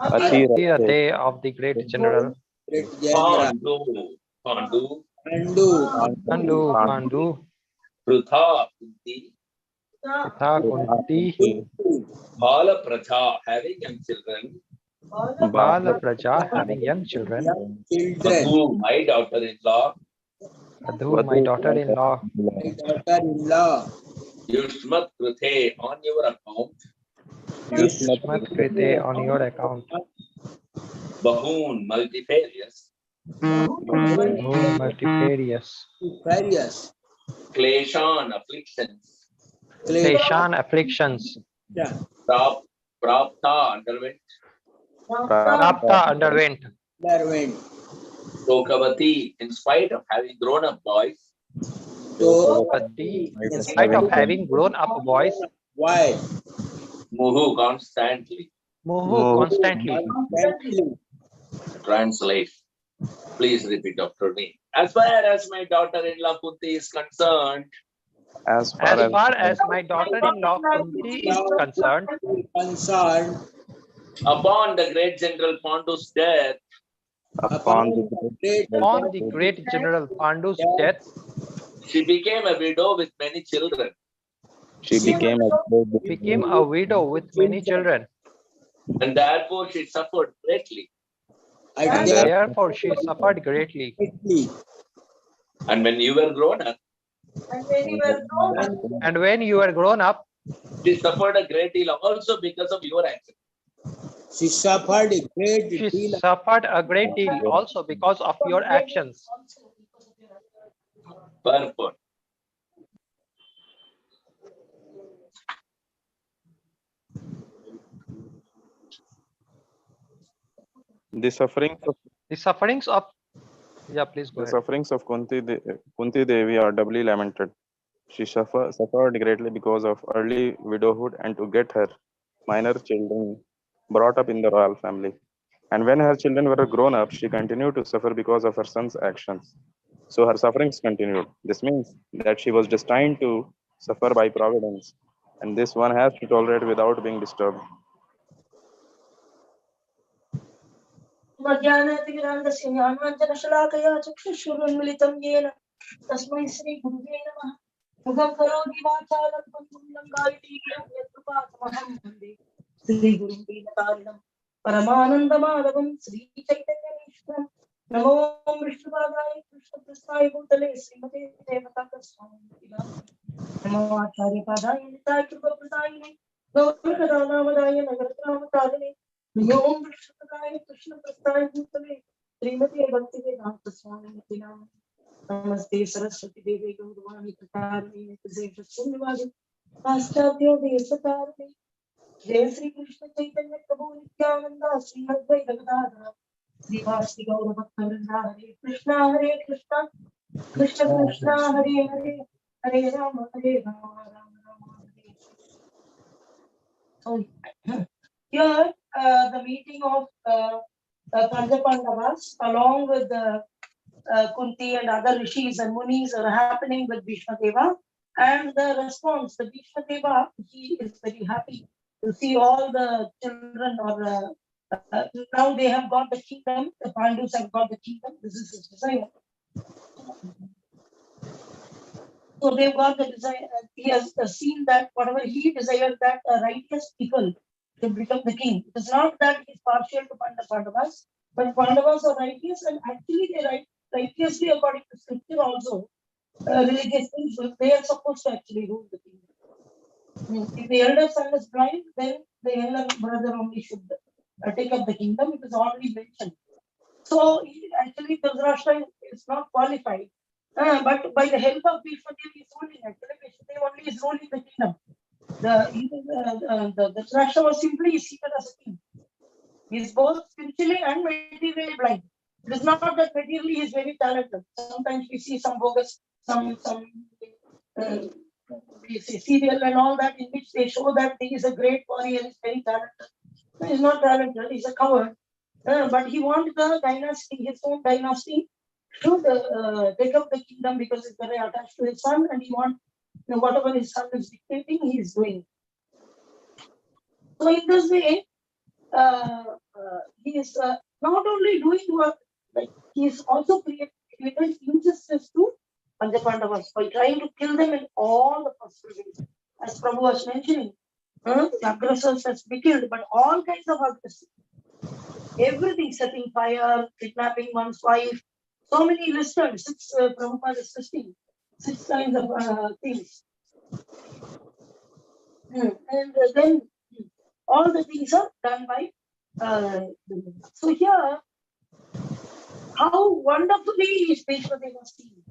Speaker 3: Atirate, of the great general.
Speaker 1: Great general.
Speaker 2: Pandu.
Speaker 3: Pandu.
Speaker 2: Prutha, Kunti.
Speaker 3: Pritha, Kunti.
Speaker 2: Bala Praja, having young children.
Speaker 3: Bala Praja, having young children.
Speaker 2: Madhu, my daughter-in-law.
Speaker 3: Madhu, my daughter-in-law.
Speaker 1: My daughter-in-law.
Speaker 2: Yushmat Krute, on your account.
Speaker 3: Yushmat Krite, on your account.
Speaker 2: Bahun, multifarious.
Speaker 3: Bahun, multifarious.
Speaker 1: Various.
Speaker 2: Kleshan, afflictions.
Speaker 3: Kleshan, afflictions.
Speaker 2: Prapta, underwent.
Speaker 3: Prapta, underwent.
Speaker 1: Underwent.
Speaker 2: Tokavati, in spite of having grown up boys.
Speaker 3: Tokavati, in spite of having grown up boys.
Speaker 1: Why?
Speaker 2: Muhu, constantly.
Speaker 3: Muhu, constantly.
Speaker 2: Translate. Please repeat after me. As far as my daughter-in-law Kunti is concerned,
Speaker 3: As far as my daughter-in-law Kunti is concerned,
Speaker 2: upon the great general Pandu's death,
Speaker 1: Upon the
Speaker 3: great general Pandu's death,
Speaker 2: she became a widow with many children.
Speaker 6: She became
Speaker 3: a widow with many children.
Speaker 2: And therefore she suffered greatly.
Speaker 3: And therefore she suffered greatly.
Speaker 2: And when you were grown up,
Speaker 3: and when you were grown up,
Speaker 2: she suffered a great deal also because of your action.
Speaker 1: She suffered a great deal.
Speaker 3: Suffered a great deal also because of your actions.
Speaker 2: Purport.
Speaker 6: the
Speaker 3: sufferings of yeah, please go
Speaker 6: the
Speaker 3: ahead.
Speaker 6: sufferings of Kunti Devi are doubly lamented. She suffered greatly because of early widowhood and to get her minor children brought up in the royal family. And when her children were grown up, she continued to suffer because of her son's actions. So her sufferings continued. This means that she was destined to suffer by providence, and this one has to tolerate without being disturbed.
Speaker 4: मध्याह्नतिमिरान्धस्य ज्ञानाञ्जनशलाकया चक्षुषुरुन्मिलितं येन तस्मै श्रीगुरुवे नमः मुखं करोति वाचालं पङ्गुं लङ्घयति यत्कृपातमहं वन्दे श्रीगुरुं दीनतारिणं परमानन्दमाधवं श्रीचैतन्यमीश्वरं नमो विष्णुपादाय कृष्णप्रस्थाय भूतले श्रीमते देवताकस्वामिने नमो आचार्यपादाय निताय कृपप्रदायिने गौरकदानामदाय नगरत्रामतारिणे नमो विष्णुपादाय कृष्णप्रस्थाय भूतले श्रीमते भक्तिवेदान्त स्वामिने नमस्ते सरस्वती देवी गौरवाणी प्रकारिणे शून्यवादी पाश्चात्य देशकारिणे जय श्री कृष्ण चैतन्य प्रभु नित्यानंद श्रीमद्वैत गदाधर श्रीवासि गौर भक्तवृंद हरे Krishna Krishna Krishna Hare Hare Hare Ram Ram Ram Hare Hare. Here the meeting of Pandavas along with the Kunti and other rishis and munis are happening with Bhishmadeva, and the response, the Bhishmadeva, he is very happy to see all the children or now they have got the kingdom, the Pandus have got the kingdom, this is his desire. So they've got the desire, he has seen that whatever he desired, that righteous people to become the king. It is not that he is partial to Pandavas, but Pandavas are righteous and actually they righteously according to scripture also. Religious things, they are supposed to actually rule the kingdom. If the elder son is blind, then the younger brother only should take up the kingdom. It is already mentioned. So actually, Dhritarashtra is not qualified, but by the help of Bhishmadev, he is ruling. Actually, Bhishmadev only is ruling the kingdom. The Dhritarashtra was simply seated as a king. He is both spiritually and materially blind. It is not that materially he is very talented. Sometimes we see some bogus, we see serial and all that in which they show that he is a great warrior, he is very talented. No, he is not talented, he is a coward. But he wanted the dynasty, his own dynasty should take up the kingdom because it's very attached to his son, and he wants whatever his son is dictating, he is doing. So in this way, he is not only doing work, like he is also creating injustice to Panchapandavas by trying to kill them in all the possible ways. As Prabhu was mentioning, the aggressors has been killed, but all kinds of aggressors. Everything, setting fire, kidnapping one's wife, so many listed, six Prabhupada is listing, 6 kinds of things. And then all the things are done by so here, how wonderfully is Bhishma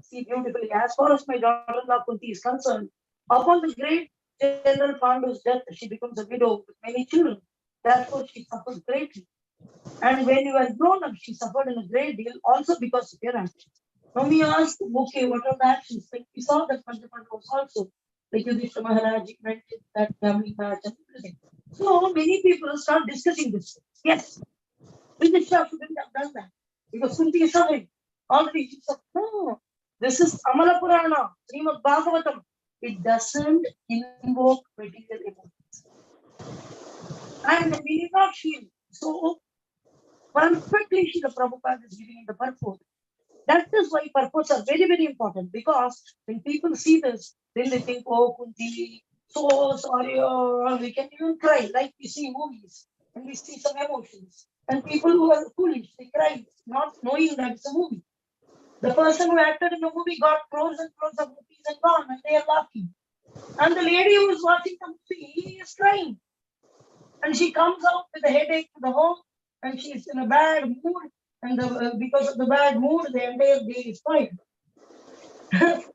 Speaker 4: see beautifully. As far as my daughter-in-law Kunti is concerned, upon the great General Pandu's death, she becomes a widow with many children. Therefore, she suffers greatly. And when you were grown up, she suffered in a great deal also because of your actions. When we asked, okay, what are the actions? Like we saw that Panchapanda was also, like Yudhishthira Maharaj mentioned that family match and everything. So many people start discussing this. Yes, Yudhishthira shouldn't have done that because Kunti is suffering. Already she said, no, this is Amala Purana, Srimad Bhagavatam. It doesn't invoke material emotions. And we need not feel. So perfectly the Prabhupada is giving the purpose. That is why purpose are very, very important, because when people see this, then they think, oh, Kunti, so sorry, oh, we can even cry, like we see movies, and we see some emotions. And people who are foolish, they cry, not knowing that it's a movie. The person who acted in the movie got crores and crores of rupees and gone, and they are laughing. And the lady who is watching the movie is crying. And she comes out with a headache to the home, and she's in a bad mood. And because of the bad mood, the entire day is spoiled.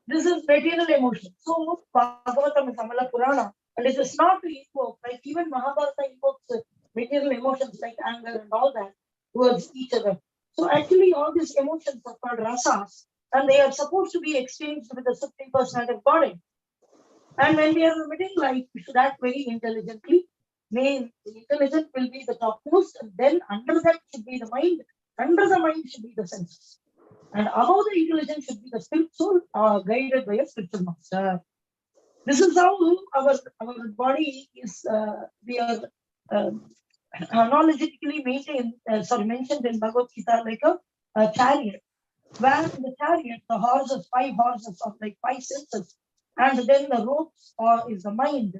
Speaker 4: This is material emotion. So Bhagavatam is Amala Purana, and it is not to invoke, like even Mahabharata invokes material emotions like anger and all that towards each other. So actually all these emotions are called rasas, and they are supposed to be exchanged with the Supreme Personality of Godhead. And when we are living life, we should act very intelligently. The intelligence will be the topmost, and then under that should be the mind. Under the mind should be the senses. And above the intelligence should be the spirit soul, guided by a spiritual master. This is how our body is, we are analytically mentioned in Bhagavad Gita like a chariot. Where in the chariot, the horses, 5 horses of like 5 senses, and then the ropes is the mind,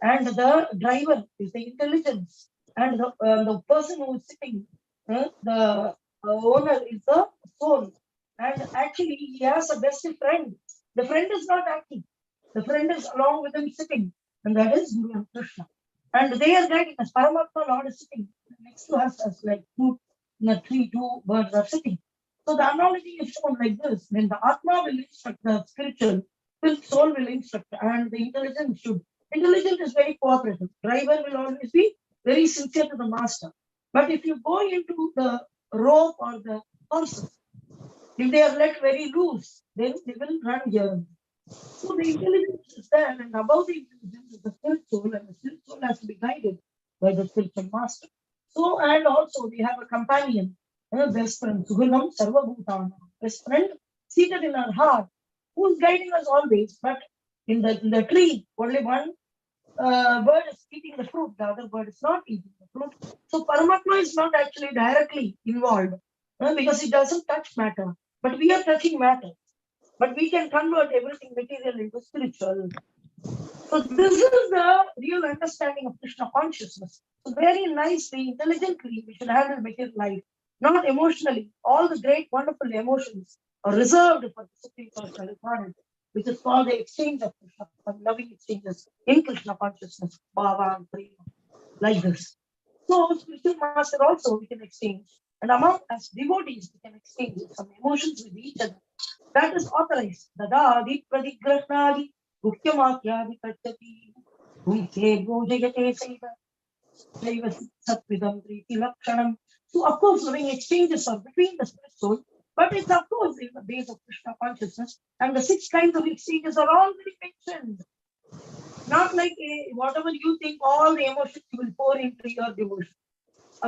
Speaker 4: and the driver is the intelligence, and the person who is sitting, the owner is the soul. And actually, he has a best friend. The friend is not acting. The friend is along with him sitting, and that is Guru and Krishna. And they are guiding us. Paramatma Lord is sitting next to us as like two birds are sitting. So the analogy is shown like this: when the Atma will instruct the spiritual, the soul will instruct, and the intelligence should. Intelligence is very cooperative. Driver will always be very sincere to the master. But if you go into the rope or the horses, if they are let very loose, then they will run here. So the intelligence is there, and above the intelligence is the spirit soul, and the spirit soul has to be guided by the spiritual master. So, and also we have a companion, best friend, Sugunam Sarvabhutana, best friend seated in our heart, who is guiding us always. But in the tree, only one bird is eating the fruit, the other bird is not eating the fruit. So Paramatma is not actually directly involved because it doesn't touch matter, but we are touching matter. But we can convert everything material into spiritual. So this is the real understanding of Krishna consciousness. So very nicely, intelligently, we should handle material life, not emotionally. All the great, wonderful emotions are reserved for the Supreme Personality of Godhead, which is called the exchange of Krishna, loving exchanges in Krishna consciousness, Bhava and Prema, like this. So spiritual master also we can exchange, and among us devotees we can exchange some emotions with each other. That is authorized. Dadadi pradigrahnadi Mukhyamakhyadi Kachati Unke Bhojayate Saiva Satvidam Priti Lakshanam. So of course loving exchanges are between the spirit soul, but it's of course in the base of Krishna consciousness, and the 6 kinds of exchanges are already mentioned. Not like whatever you think, all the emotions you will pour into your devotion.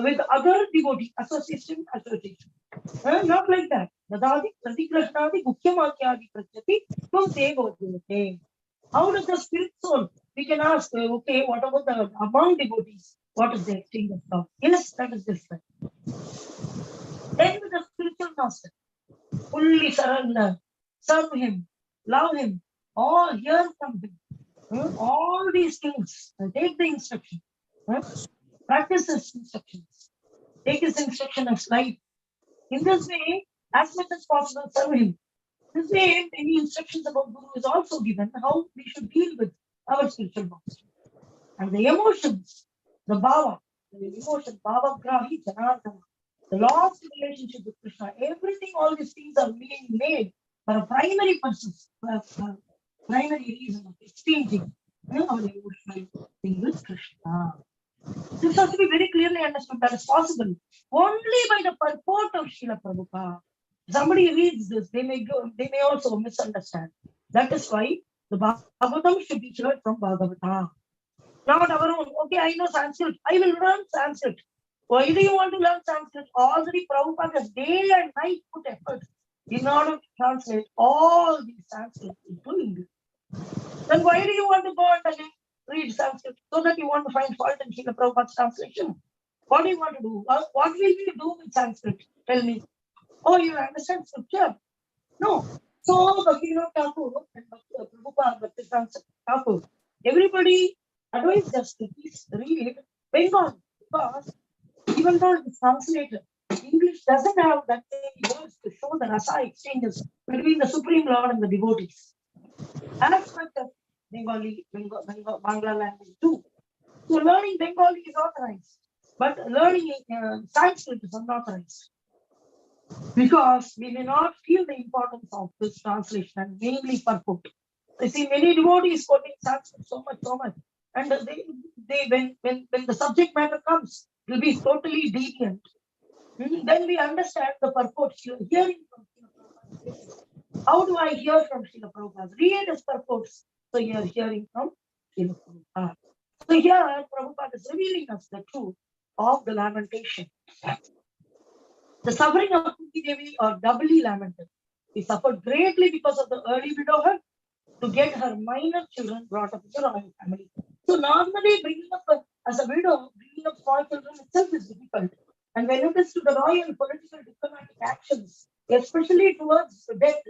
Speaker 4: with other devotee association. Not like that. Dadadi pratikrashnadi gukhyamakyadi pratyati tvam devo devate. How does the spirit soul? We can ask, okay, what about the among devotees? What is the exchange of thought? Yes, that is different. Then with the spiritual master, fully surrender, serve him, love him, all hear from him. All these things, take the instruction, practice his instructions, take his instruction as life. In this way, as much as possible, serve him. This way, many instructions about Guru is also given how we should deal with our spiritual master. And the emotions, the bhava, bhava grahi janardana, the lost relationship with Krishna, everything, all these things are being made for a primary purpose, for a primary reason of exchanging our emotional thing with Krishna. This has to be very clearly understood. That is possible only by the purport of Srila Prabhupada. Somebody reads this, they may also misunderstand. That is why the Bhagavatam should be heard from Bhagavata. Not our own. Okay, I know Sanskrit. I will learn Sanskrit. Why do you want to learn Sanskrit? Already Prabhupada has day and night put effort in order to translate all these Sanskrit into English. Then why do you want to go and again read Sanskrit? So that you want to find fault in Srila Prabhupada's translation? What do you want to do? What will you do with Sanskrit? Tell me. Oh, you understand scripture? No. So Bhaktivinoda Thakur and Prabhupada, Bhaktivedanta Thakur, everybody advised us to please read Bengali, because even though it's translated, English doesn't have that many words to show the rasa exchanges between the Supreme Lord and the devotees. As much as Bangla language too. So learning Bengali is authorized, but learning Sanskrit is unauthorized. Because we may not feel the importance of this translation and mainly purport. I see many devotees quoting Sanskrit so much, and when the subject matter comes, it will be totally deviant. Then we understand the purport. Hearing from Srila Prabhupada. How do I hear from Srila Prabhupada? Read his purports. So you are hearing from Srila Prabhupada. So here Prabhupada is revealing us the truth of the lamentation. The suffering of Kunti Devi are doubly lamented. She suffered greatly because of the early widowhood to get her minor children brought up in the royal family. So normally bringing up as a widow, bringing up small children itself is difficult. And when it is to the royal political diplomatic actions, especially towards death,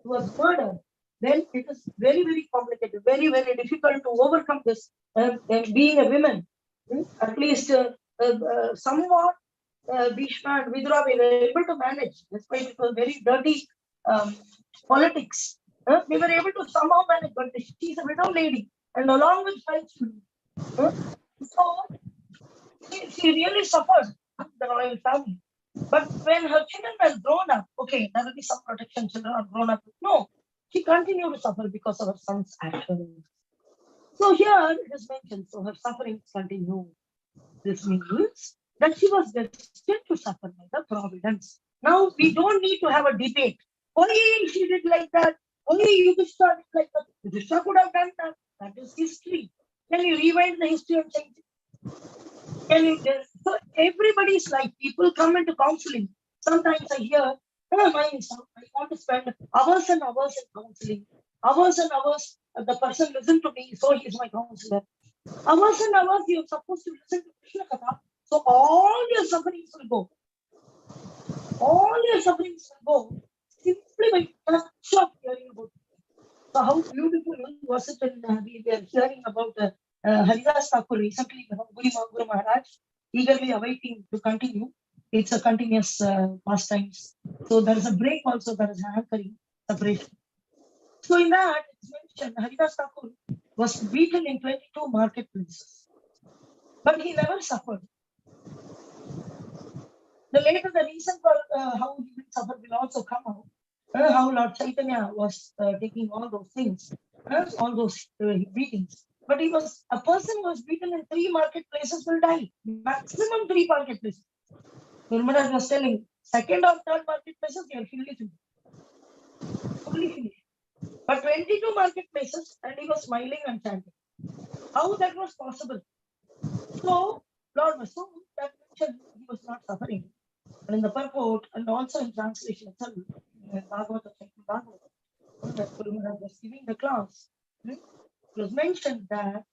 Speaker 4: towards murder, then it is very, very complicated, very, very difficult to overcome this. Being a woman, at least somewhat Bhishma and Vidura were able to manage, despite it was very dirty politics. They were able to somehow manage, but she's a widow lady, and along with 5 children. So she really suffered the royal family. But when her children were grown up, okay, there will be some protection, children are grown up. No, she continued to suffer because of her son's actions. So here it is mentioned, so her sufferings continue. This means that she was destined to suffer by the providence. Now we don't need to have a debate. Why she did like that? Why Yudhishthira did like that? Yudhishthira could have done that. That is history. Can you rewind the history and change it? Can you? So everybody's life, people come into counseling. Sometimes I hear, oh, I want to spend hours and hours in counseling. Hours and hours. The person listen to me, so he is my counselor. Hours and hours you're supposed to listen to Krishna Katha. So all your sufferings will go. All your sufferings will go simply by touch of hearing about it. So how beautiful was it? We were hearing about Haridas Thakur recently, Guru Maharaj, eagerly awaiting to continue. It's a continuous pastimes. So there is a break also, there is an anchoring separation. So in that, it's mentioned Haridas Thakur was beaten in 22 marketplaces. But he never suffered. The later the reason for how he will suffer will also come out. How Lord Chaitanya was taking all those things, all those beatings. But he was a person who was beaten in 3 marketplaces will die. Maximum 3 marketplaces. Guru Maharaj was telling, 2nd or 3rd marketplaces, they are fully finished. But 22 marketplaces, and he was smiling and chanting. How that was possible? So, Lord Vasu, that mentioned he was not suffering. And in the purport and also in translation itself, Bhagavata, when Guru was giving the class, it was mentioned that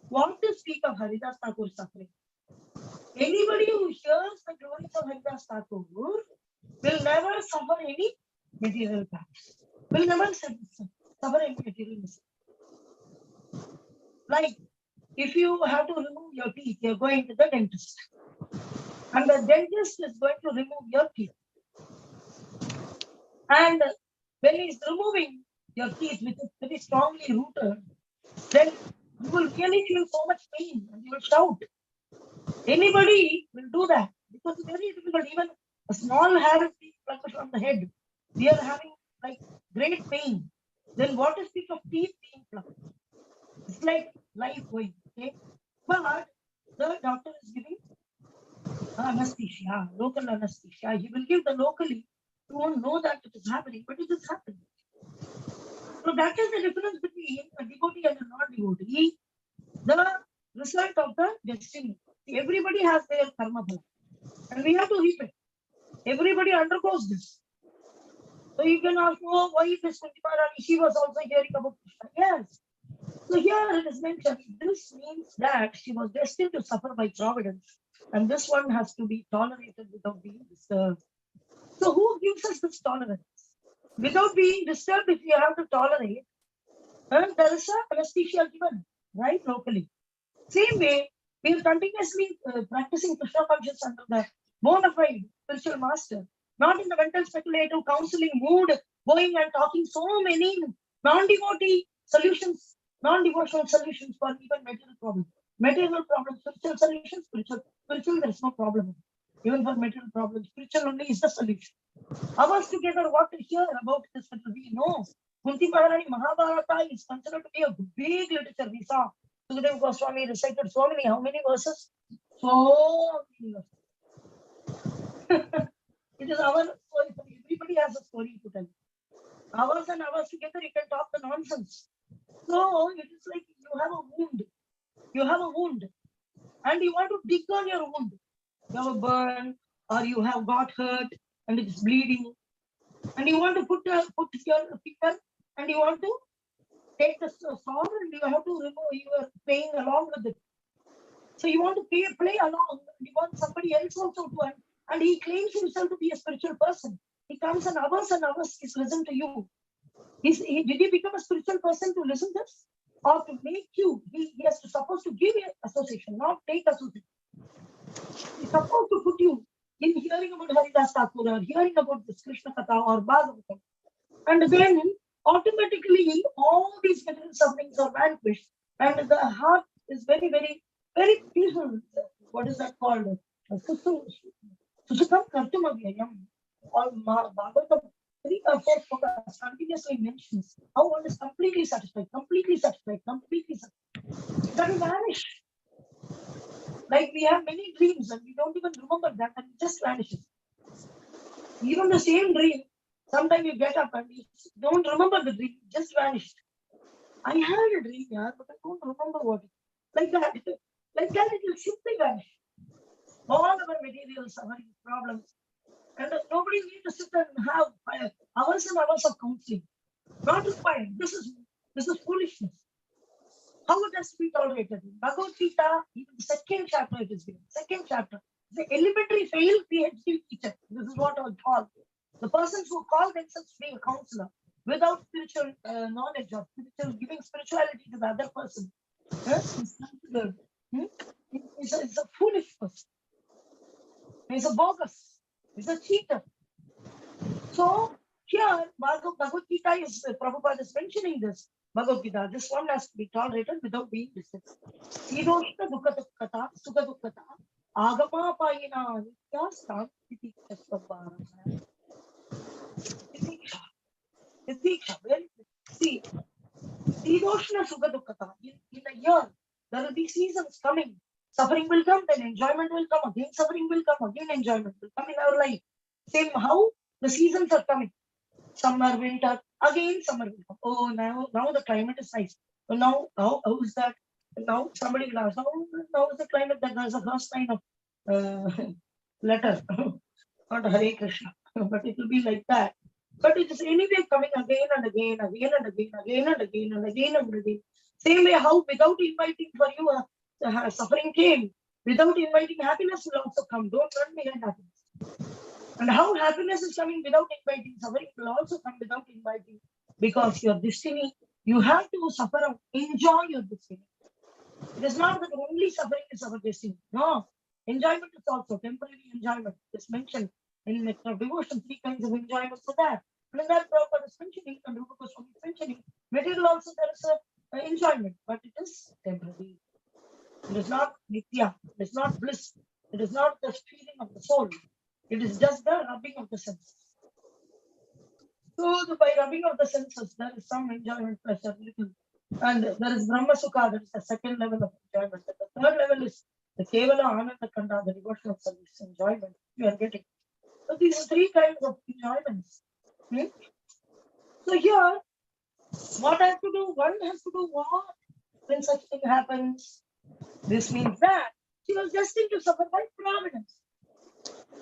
Speaker 4: what to speak of Haridas Thakur's suffering. Anybody who hears the glories of Haridas Thakur will never suffer any material pains. Will never suffer any material misery. Like if you have to remove your teeth, you're going to the dentist. And the dentist is going to remove your teeth. And when he's removing your teeth, which is very strongly rooted, then you will really feel so much pain and you will shout. Anybody will do that because it's very difficult. Even a small hair is being plucked from the head. We are having like great pain. Then what is speak of teeth being plucked? It's like life going, okay? But the doctor is giving anesthesia, local anesthesia. He will give the locally. You won't know that it is happening, but it is happening. So that is the difference between a devotee and a non-devotee. The result of the destiny. Everybody has their karma bhala, and we have to reap it. Everybody undergoes this. So you can ask, oh, why this Kunti Maharani? She was also hearing about Krishna. Yes. So here it is mentioned. This means that she was destined to suffer by providence, and this one has to be tolerated without being disturbed. So who gives us this tolerance? Without being disturbed, if you have to tolerate, there is a anesthesia given, right, locally. Same way, we are continuously practicing Krishna consciousness under the bona fide spiritual master, not in the mental speculative counseling mood, going and talking so many non-devotee solutions, non-devotional solutions for even material problems. Material problems, spiritual solutions, spiritual, there is no problem. Even for material problems, spiritual only is the solution. Hours together, what to hear about this, we know. Kunti Maharani Mahabharata is considered to be a big literature. We saw Sukadeva Goswami recited so many, how many verses? So many verses. It is our story. Everybody has a story to tell. Hours and hours together, you can talk the nonsense. So it is like you have a wound. You have a wound. And you want to dig on your wound. You have a burn, or you have got hurt and it is bleeding. And you want to put your finger and you want to take the sword and you have to remove, you are playing along with it. So you want to play along, you want somebody else also to, and he claims himself to be a spiritual person. He comes and hours he's listen to you. Did he become a spiritual person to listen to this? Or to make you, he has to supposed to give you association, not take association. He's supposed to put you in hearing about Haridas Thakur or hearing about this Krishna Katha or Bhagavatam. And then automatically all these material sufferings are vanquished and the heart is very, very, very peaceful. What is that called? Susukam Kartum Avyayam. All Bhagavatam 3 or 4 slokas continuously mentions how one is completely satisfied, completely satisfied, completely satisfied. That will vanish. Like we have many dreams and we don't even remember that and it just vanishes. Even the same dream, sometimes you get up and you don't remember the dream, it just vanished. I had a dream, but I don't remember what it is. Like that it will simply vanish. All our material suffering problems. And nobody needs to sit and have hours and hours of counseling. Not required. This is foolishness. How it has to be tolerated? Bhagavad Gita, even the second chapter it is given. Second chapter. The elementary failed PhD teacher. This is what I would call. The persons who call themselves to be a counselor without spiritual knowledge or giving spirituality to the other person. Is considered. It's a foolish person. He's a bogus. He's a cheater. So here, Bhagavad Gita is, Prabhupada is mentioning this. Bhagavad Gita, this one has to be tolerated without being disturbed. Sidoshta Dukha Dukkata, Sukha Dukkata, Agama Payina Nitya Stanti Tasvabharana. Itiksha, see, Sidoshna Sukha Dukkata, in a year, there will be seasons coming. Suffering will come, then enjoyment will come, again suffering will come, again enjoyment will come in our life. Same how the seasons are coming. Summer, winter, again summer will come. Oh, now the climate is nice. So now, how is that? Now somebody will ask, now is the climate that there's a first sign of letter, not Hare Krishna, but it will be like that. But it is anyway coming again and again, again and again, again and again and again and again. Same way how without inviting for you, suffering came. Without inviting, happiness will also come. Don't run behind happiness. And how happiness is coming without inviting, suffering will also come without inviting. Because your destiny, you have to suffer and enjoy your destiny. It is not that only suffering is our destiny. No. Enjoyment is also temporary enjoyment. It's mentioned in devotion, 3 kinds of enjoyment for that. And in that Prabhupada is mentioning, and Rupa Goswami is mentioning, material also there is a enjoyment, but it is temporary. It is not nitya, it is not bliss, it is not the feeling of the soul. It is just the rubbing of the senses. So by rubbing of the senses, there is some enjoyment, pleasure, little. And there is Brahma Sukha, that is the second level of enjoyment. And the third level is the Kevala Ananda Kanda, the devotional service enjoyment you are getting. So these are 3 kinds of enjoyments. So here, what I have to do? One has to do what when such thing happens? This means that she was destined to suffer by providence.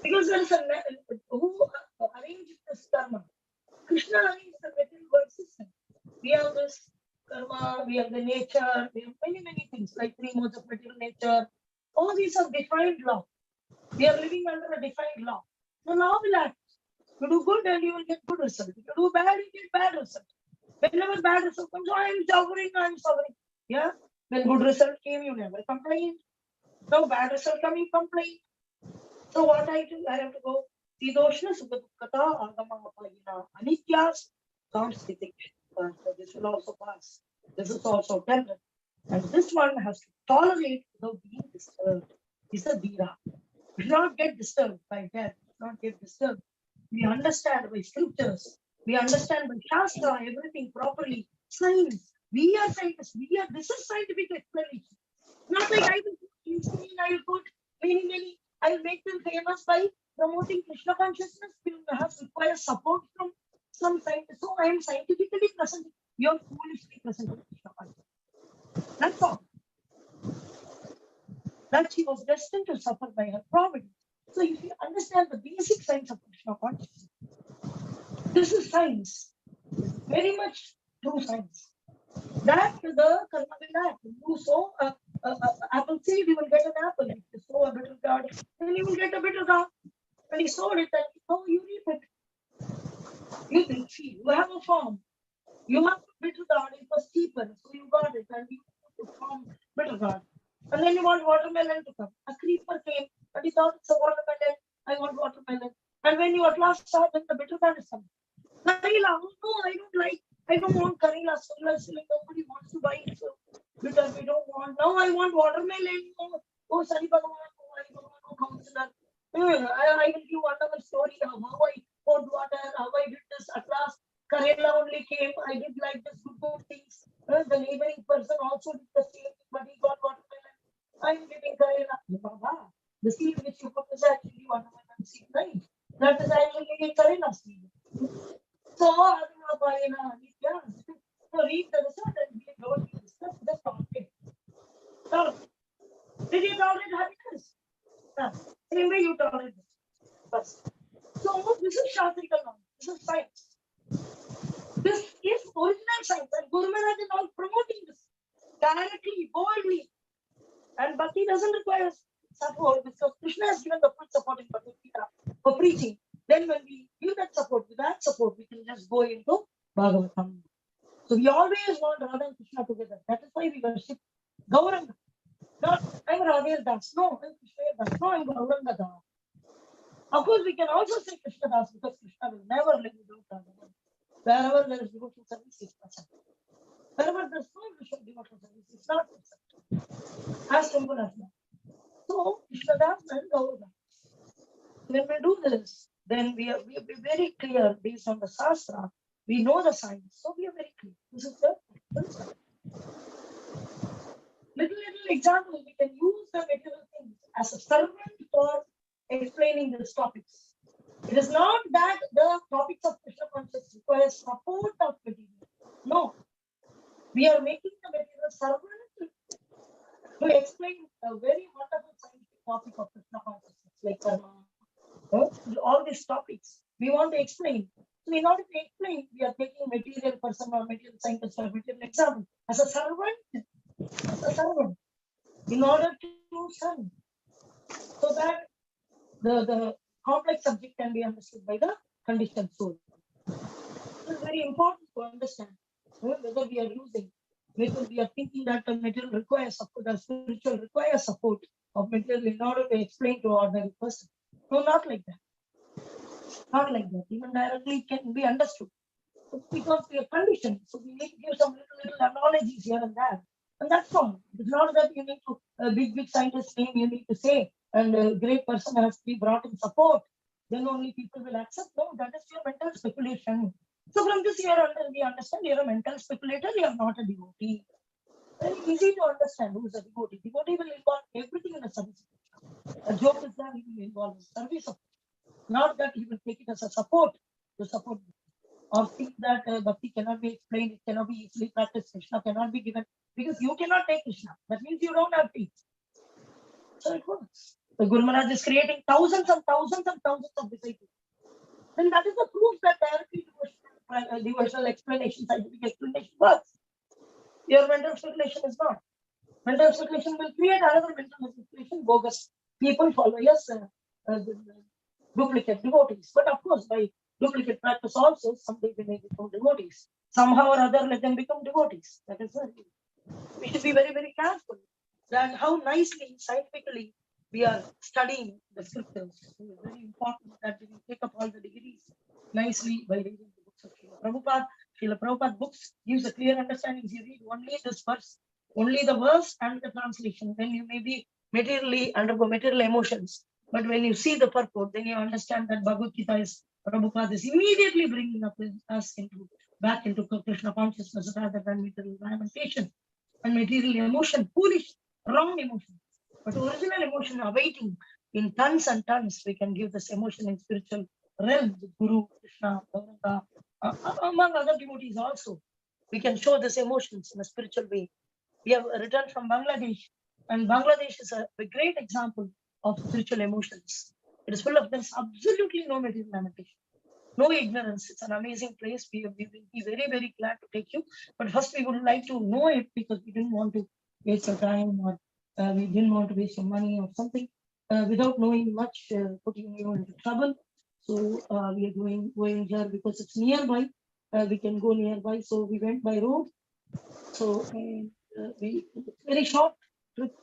Speaker 4: Because there is a who arranged this karma. Krishna arranged the material world system. We have this karma, we have the nature, we have many, many things like 3 modes of material nature. All these are defined law. We are living under a defined law. The law will act. You do good and you will get good result. If you do bad, you get bad result. Whenever bad result comes, I am suffering. Yeah. When good result came, you never complained. Now bad result come, you complain. So what I do, I have to go. Sidoshna Sukata Agama Apayina Anityas Samstitik. This will also pass. This is also temporary. And this one has to tolerate without being disturbed. It's a dira. We do not get disturbed by death. Not get disturbed. We understand by scriptures. We understand by Shastra, everything properly. Science. We are scientists. This is scientific explanation. Not like I will put many, I will make them famous by promoting Krishna consciousness. We have require support from some scientists. So I am scientifically presenting. You are foolishly presenting Krishna consciousness. That's all. That she was destined to suffer by her providence. So if you understand the basic science of Krishna consciousness, this is science. This is very much true science. That the karma will act. You sow apple seed, you will get an apple. If you sow a bitter gourd, then you will get a bitter gourd. When you sowed it, then you reap it. You think, see, you have a farm. You have a bitter gourd, it was cheaper, so you got it, and you farm bitter gourd. And then you want watermelon to come. A creeper came, and he thought it's a watermelon. I want watermelon. And when you at last saw that the bitter gourd is coming. Karela, oh no, I don't want Karela. So nobody wants to buy it. So because we don't want. Now I want watermelon. Oh, Sari Bhagavan, oh, counselor. I will give wonderful story of how I poured water, how I did this. At last, Karela only came. I did like this good things. The neighboring person also did the same thing, but he got watermelon. I am giving Karela. Baba, the seed which you put is actually watermelon seed, right? That is actually Karela seed. So, read the result and we don't discuss the topic. So, did you tolerate happiness? Same way you tolerate this. First. So, this is Shastrical knowledge. This is science. This is original science. And Guru Maharaj is all promoting this directly, boldly. And Bhakti doesn't require support because Krishna has given the full support in Bhagavad Gita for preaching. Then when we give that support, with that support, we can just go into Bhagavatam. So we always want Radha and Krishna together. That is why we worship Gauranga. Not, I'm Radha Das. No, I'm Krishna Das. No, I'm Gauranga Das. Of course, we can also say Krishna Das because Krishna will never live without Radha. Wherever there is devotional service, he is present. Wherever there is no devotional service, he is not present. As simple as that. So, Krishna Das and Gauranga. When we do this, then we are very clear based on the Shastra. We know the science, so we are very clear. This is the principle. Little example, we can use the material things as a servant for explaining these topics. It is not that the topics of Krishna consciousness require support of material. No. We are making the material servant to explain a very wonderful scientific topic of Krishna consciousness, like karma, all these topics we want to explain. So in order to explain, we are taking material person or material scientist or material example as a servant, in order to serve, so that the complex subject can be understood by the conditioned soul. It is very important to understand whether we are using, whether we are thinking that the material requires support, the spiritual requires support of material in order to explain to ordinary person. No, not like that. Not like that. Even directly it can be understood. It's because we are conditioned. So we need to give some little analogies here and there. And that's all. It's not that you need to, a big scientist name you need to say, and a great person has to be brought in support. Then only people will accept. No, that is your mental speculation. So from this year, we understand you're a mental speculator, you're not a devotee. Very easy to understand who is a devotee. Devotee will involve everything in a service. A joke is that he will involve in service of, not that he will take it as a support to support, or think that bhakti cannot be explained, it cannot be easily practiced, Krishna cannot be given, because you cannot take Krishna. That means you don't have faith. So it works. The Guru Maharaj is creating thousands and thousands and thousands of disciples. Then that is the proof that directly devotional explanation, scientific explanation works. Your mental speculation is not. Mental speculation will create another mental speculation, bogus people follow, yes, duplicate devotees. But of course, by duplicate practice also, someday they may become devotees. Somehow or other, let them become devotees. That is it. We should be very, very careful that how nicely, scientifically, we are studying the scriptures. It is very important that we take up all the degrees nicely by reading the books of Srila Prabhupada. Srila Prabhupada books gives a clear understanding. You read only this verse, only the verse and the translation, then you may be materially undergo material emotions. But when you see the purport, then you understand that Bhagavad Gita is, Prabhupada is immediately bringing up us back into Krishna consciousness rather than material lamentation and material emotion, foolish, wrong emotion. But original emotion awaiting in tons and tons, we can give this emotion in spiritual realm with Guru, Krishna, Gauranga, among other devotees also. We can show this emotions in a spiritual way. We have returned from Bangladesh, and Bangladesh is a great example of spiritual emotions. It is full of, there's absolutely no material lamentation, no ignorance. It's an amazing place. We will be very, very glad to take you. But first, we would like to know it, because we didn't want to waste your time, or we didn't want to waste your money or something without knowing much, putting you into trouble. So we are going here because it's nearby. We can go nearby. So we went by road. So it's very short trip,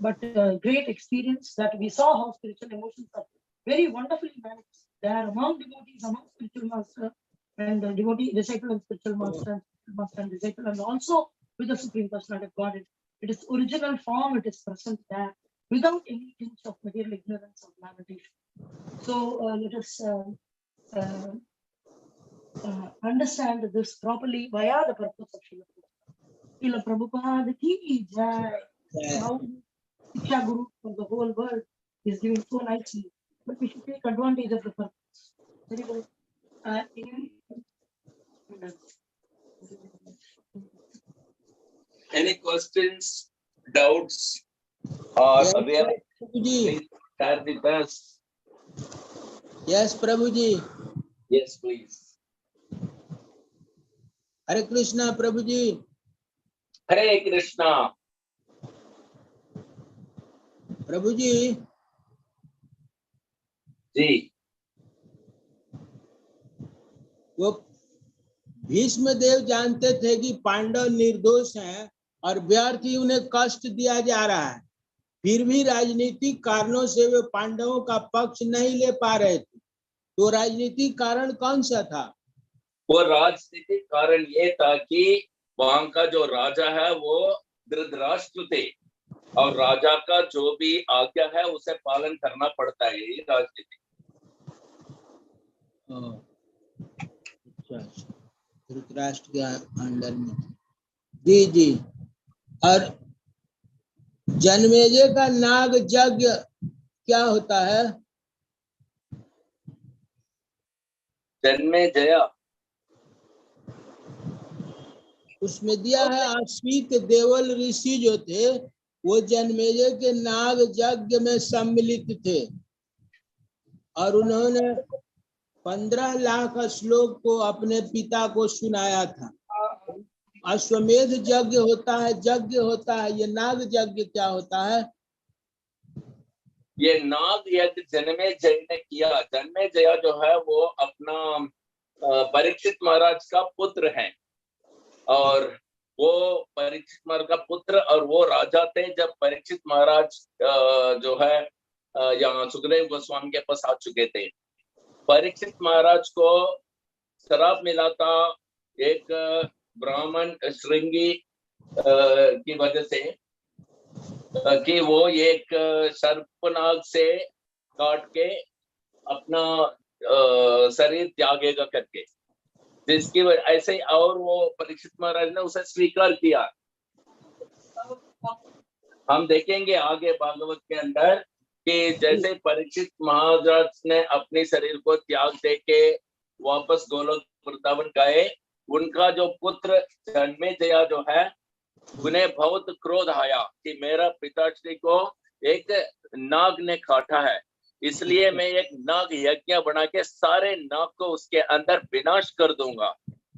Speaker 4: but great experience that we saw how spiritual emotions are very wonderfully managed. They are among devotees, among spiritual master and devotee, disciple and spiritual master and disciple, and also with the Supreme Personality of Godhead. It is original form, it is present there without any tinge of material ignorance or lamentation. So let us understand this properly via the purpose of Srila Prabhupada. Srila Prabhupada ki jai. How Shiksha Guru for the whole world is doing so nicely, but we should take advantage of the purpose. Very well.
Speaker 2: Any questions, doubts, or
Speaker 1: Yes,
Speaker 2: aware?
Speaker 1: Prabhuji.
Speaker 2: Please share with us.
Speaker 1: Yes, Prabhuji.
Speaker 2: Yes, please.
Speaker 1: Hare Krishna, Prabhuji.
Speaker 2: Hare Krishna.
Speaker 1: Prabhuji.
Speaker 2: जी.
Speaker 1: वो भीष्म देव जानते थे कि पांडव निर्दोष हैं और व्यर्थ ही उन्हें कष्ट दिया जा रहा है, फिर भी राजनीतिक कारणों से वे पांडवों का पक्ष नहीं ले पा रहे थे. तो राजनीतिक कारण कौन सा था?
Speaker 2: वो राजनीतिक कारण ये था कि वहां का जो राजा है वो धृतराष्ट्र थे, और राजा का जो भी आज्ञा है उसे पालन करना पड़ता है. ये राजनीति.
Speaker 1: अच्छा, धृतराष्ट्र के अंडर में. जी जी. और जन्मेजय का नाग यज्ञ क्या होता है?
Speaker 2: जन्मेजय
Speaker 1: उसमें दिया है अश्वित देवल ऋषि जो थे वो जन्मेजय के नाग यज्ञ में सम्मिलित थे और उन्होंने 15 लाख श्लोक को अपने पिता को सुनाया था। अश्वमेध यज्ञ होता है, ये नाग यज्ञ क्या होता है?
Speaker 2: ये नाग यज्ञ जन्मेजय ने किया। जन्मेजय जो है वो अपना परीक्षित महाराज का पुत्र है, और वो परीक्षित महाराज का पुत्र, और वो राजा थे जब परीक्षित महाराज जो है यहाँ सुखदेव गोस्वामी के पास आ चुके थे। परीक्षित महाराज को शराब मिला था एक ब्राह्मण श्रृंगी की वजह से कि वो एक सर्पनाग से काट के अपना शरीर त्यागेगा करके, जिसकी वजह ऐसे, और वो परीक्षित महाराज ने उसे स्वीकार किया। हम देखेंगे आगे भागवत के अंदर कि जैसे परीक्षित महाराज ने अपने शरीर को त्याग दे के वापस गोलोक वृंदावन गए, उनका जो पुत्र जन्मेजय जो है उन्हें बहुत क्रोध आया कि मेरा पिताश्री को एक नाग ने काटा है, इसलिए मैं एक नाग यज्ञ बना के सारे नाग को उसके अंदर विनाश कर दूंगा।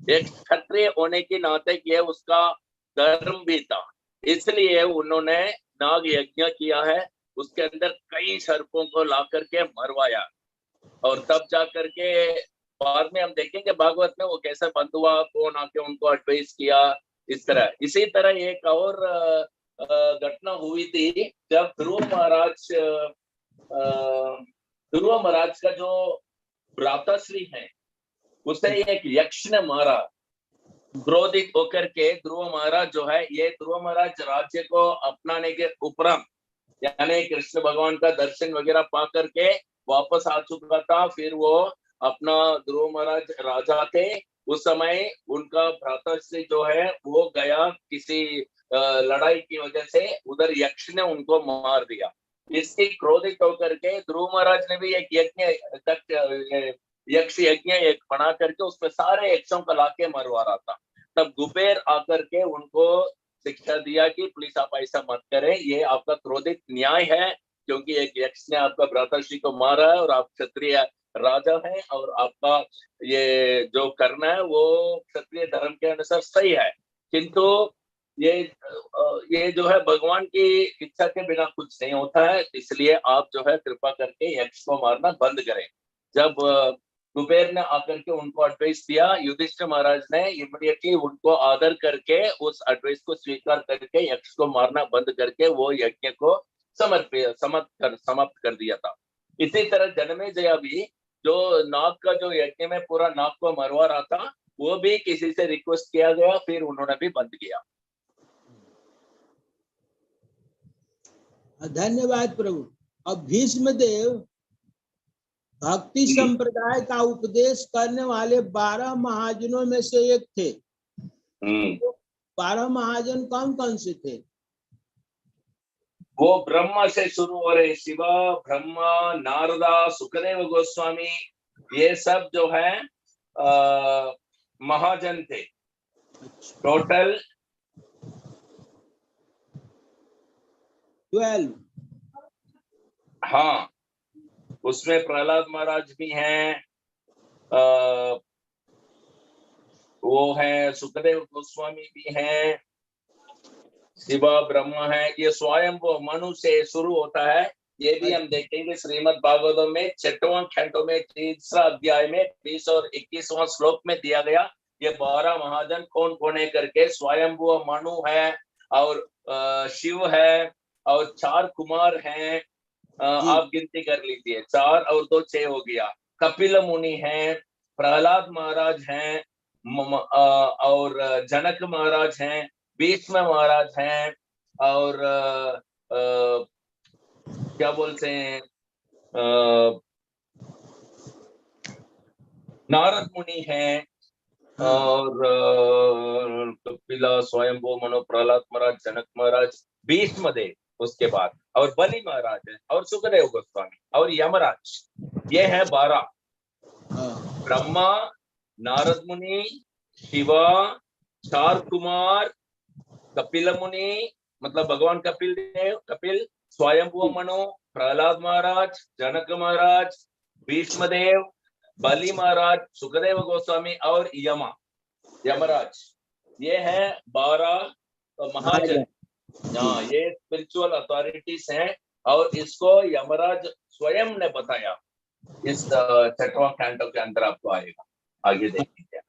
Speaker 2: एक क्षत्रिय होने के नाते ये उसका धर्म भी था, इसलिए उन्होंने नाग यज्ञ किया है। उसके अंदर कई सर्पों को ला करके मरवाया, और तब जा करके बाद में हम देखेंगे भागवत में वो कैसे बंद हुआ, कौन आके उनको एडवाइस किया, इस तरह। इसी तरह एक और घटना हुई थी जब ध्रुव महाराज का जो भ्राताश्री है उसे एक यक्ष ने मारा। क्रोधित होकर के ध्रुव महाराज जो है, ये ध्रुव महाराज राज्य को अपनाने के उपरांत यानी कृष्ण भगवान का दर्शन वगैरह पा करके वापस आ चुका था। फिर वो अपना ध्रुव महाराज राजा थे, उस समय उनका भ्राताश्री जो है वो गया किसी लड़ाई की वजह से, उधर यक्ष ने उनको मार दिया। इसकी क्रोधित होकर के ध्रुव महाराज ने भी एक यक्ष यज्ञ एक बना करके उसमें सारे यक्षों को लाके मरवा रहा था। तब कुबेर आकर के उनको शिक्षा दिया कि प्लीज आप ऐसा मत करें, ये आपका क्रोधित न्याय है, क्योंकि एक यक्ष ने आपका भ्राताश्री को मारा है और आप क्षत्रिय राजा है, और आपका ये जो करना है वो क्षत्रिय धर्म के अनुसार सही है, किंतु ये जो है भगवान की इच्छा के बिना कुछ नहीं होता है, इसलिए आप जो है कृपा करके यक्ष को मारना बंद करें। जब कुबेर ने आकर के उनको एडवाइस दिया, युधिष्ठिर महाराज ने इमीडिएटली उनको आदर करके उस एडवाइस को स्वीकार करके यक्ष को मारना बंद करके वो यज्ञ को समाप्त कर दिया था। इसी तरह जन्मेजय भी जो नाग का जो यज्ञ में पूरा नाग को मरवा रहा था, वो भी किसी से रिक्वेस्ट किया गया, फिर उन्होंने भी बंद किया।
Speaker 1: धन्यवाद प्रभु। अब भीष्म देव भक्ति संप्रदाय का उपदेश करने वाले 12 महाजनों में से एक थे। 12 महाजन कौन कौन से थे?
Speaker 2: वो ब्रह्मा से शुरू हो रहे, शिवा, ब्रह्मा, नारदा, सुखदेव गोस्वामी, ये सब जो है महाजन थे। टोटल
Speaker 1: 12।
Speaker 2: हाँ, उसमें प्रहलाद महाराज भी हैं, वो है सुखदेव गोस्वामी भी हैं, शिवा, ब्रह्मा है। ये स्वयं वो मनु से शुरू होता है, ये भी हम देखेंगे श्रीमद् भागवतम में 6वां खंडों में 3रा अध्याय में 20 और 21वां श्लोक में दिया गया। ये 12 महाजन कौन कौन है करके, स्वयं वो मनु है, और शिव है, और 4 कुमार हैं, आप गिनती कर लीजिए, 4 और 2 6 हो गया। कपिल मुनि हैं, प्रहलाद महाराज हैं, और जनक महाराज हैं, भीष्म महाराज हैं, और क्या बोलते हैं, नारद मुनि हैं, और कपिला, स्वयंभू, मनु, प्रहलाद महाराज, जनक महाराज, भीष्म देव, उसके बाद और बलि महाराज है, और सुखदेव गोस्वामी और यमराज। ये है 12। ब्रह्मा, नारद मुनि, शिवा, 4 कुमार, कपिल मुनि, मतलब भगवान कपिल, स्वयंभू मनु, प्रहलाद महाराज, जनक महाराज, भीष्मदेव, बलि महाराज, सुखदेव गोस्वामी और यमराज, ये है 12 महाजन। हाँ, ये स्पिरिचुअल अथॉरिटीज हैं और इसको यमराज स्वयं ने बताया। इस 6वां कैंटो के अंदर आपको आएगा, आगे देख लीजिए।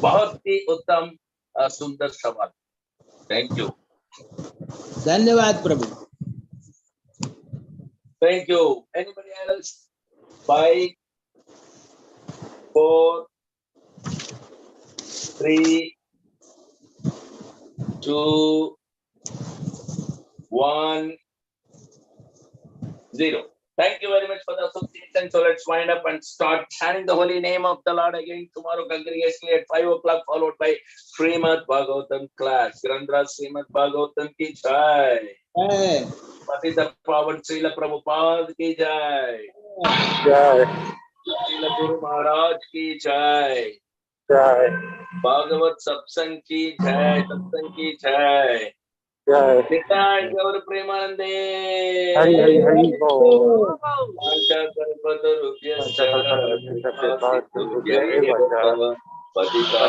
Speaker 2: बहुत ही उत्तम सुंदर सवाल। थैंक यू,
Speaker 1: धन्यवाद प्रभु।
Speaker 2: Thank you. Anybody else? 5 4 3 2 1 0. Thank you very much for the association. So let's wind up and start chanting the holy name of the Lord again tomorrow congregationally at 5 o'clock, followed by Srimad Bhagavatam class. Grandra Srimad Bhagavatam ki jai. Patita Pavan Srila Prabhupada ki jai.
Speaker 7: जय
Speaker 2: Srila Guru Maharaj ki jai.
Speaker 7: जय
Speaker 2: Bhagavat Satsang ki jai. Satsang ki jai.
Speaker 7: जय
Speaker 2: Nitai Gaur Premanande.
Speaker 7: Hari Hari Hari बोल
Speaker 2: Patita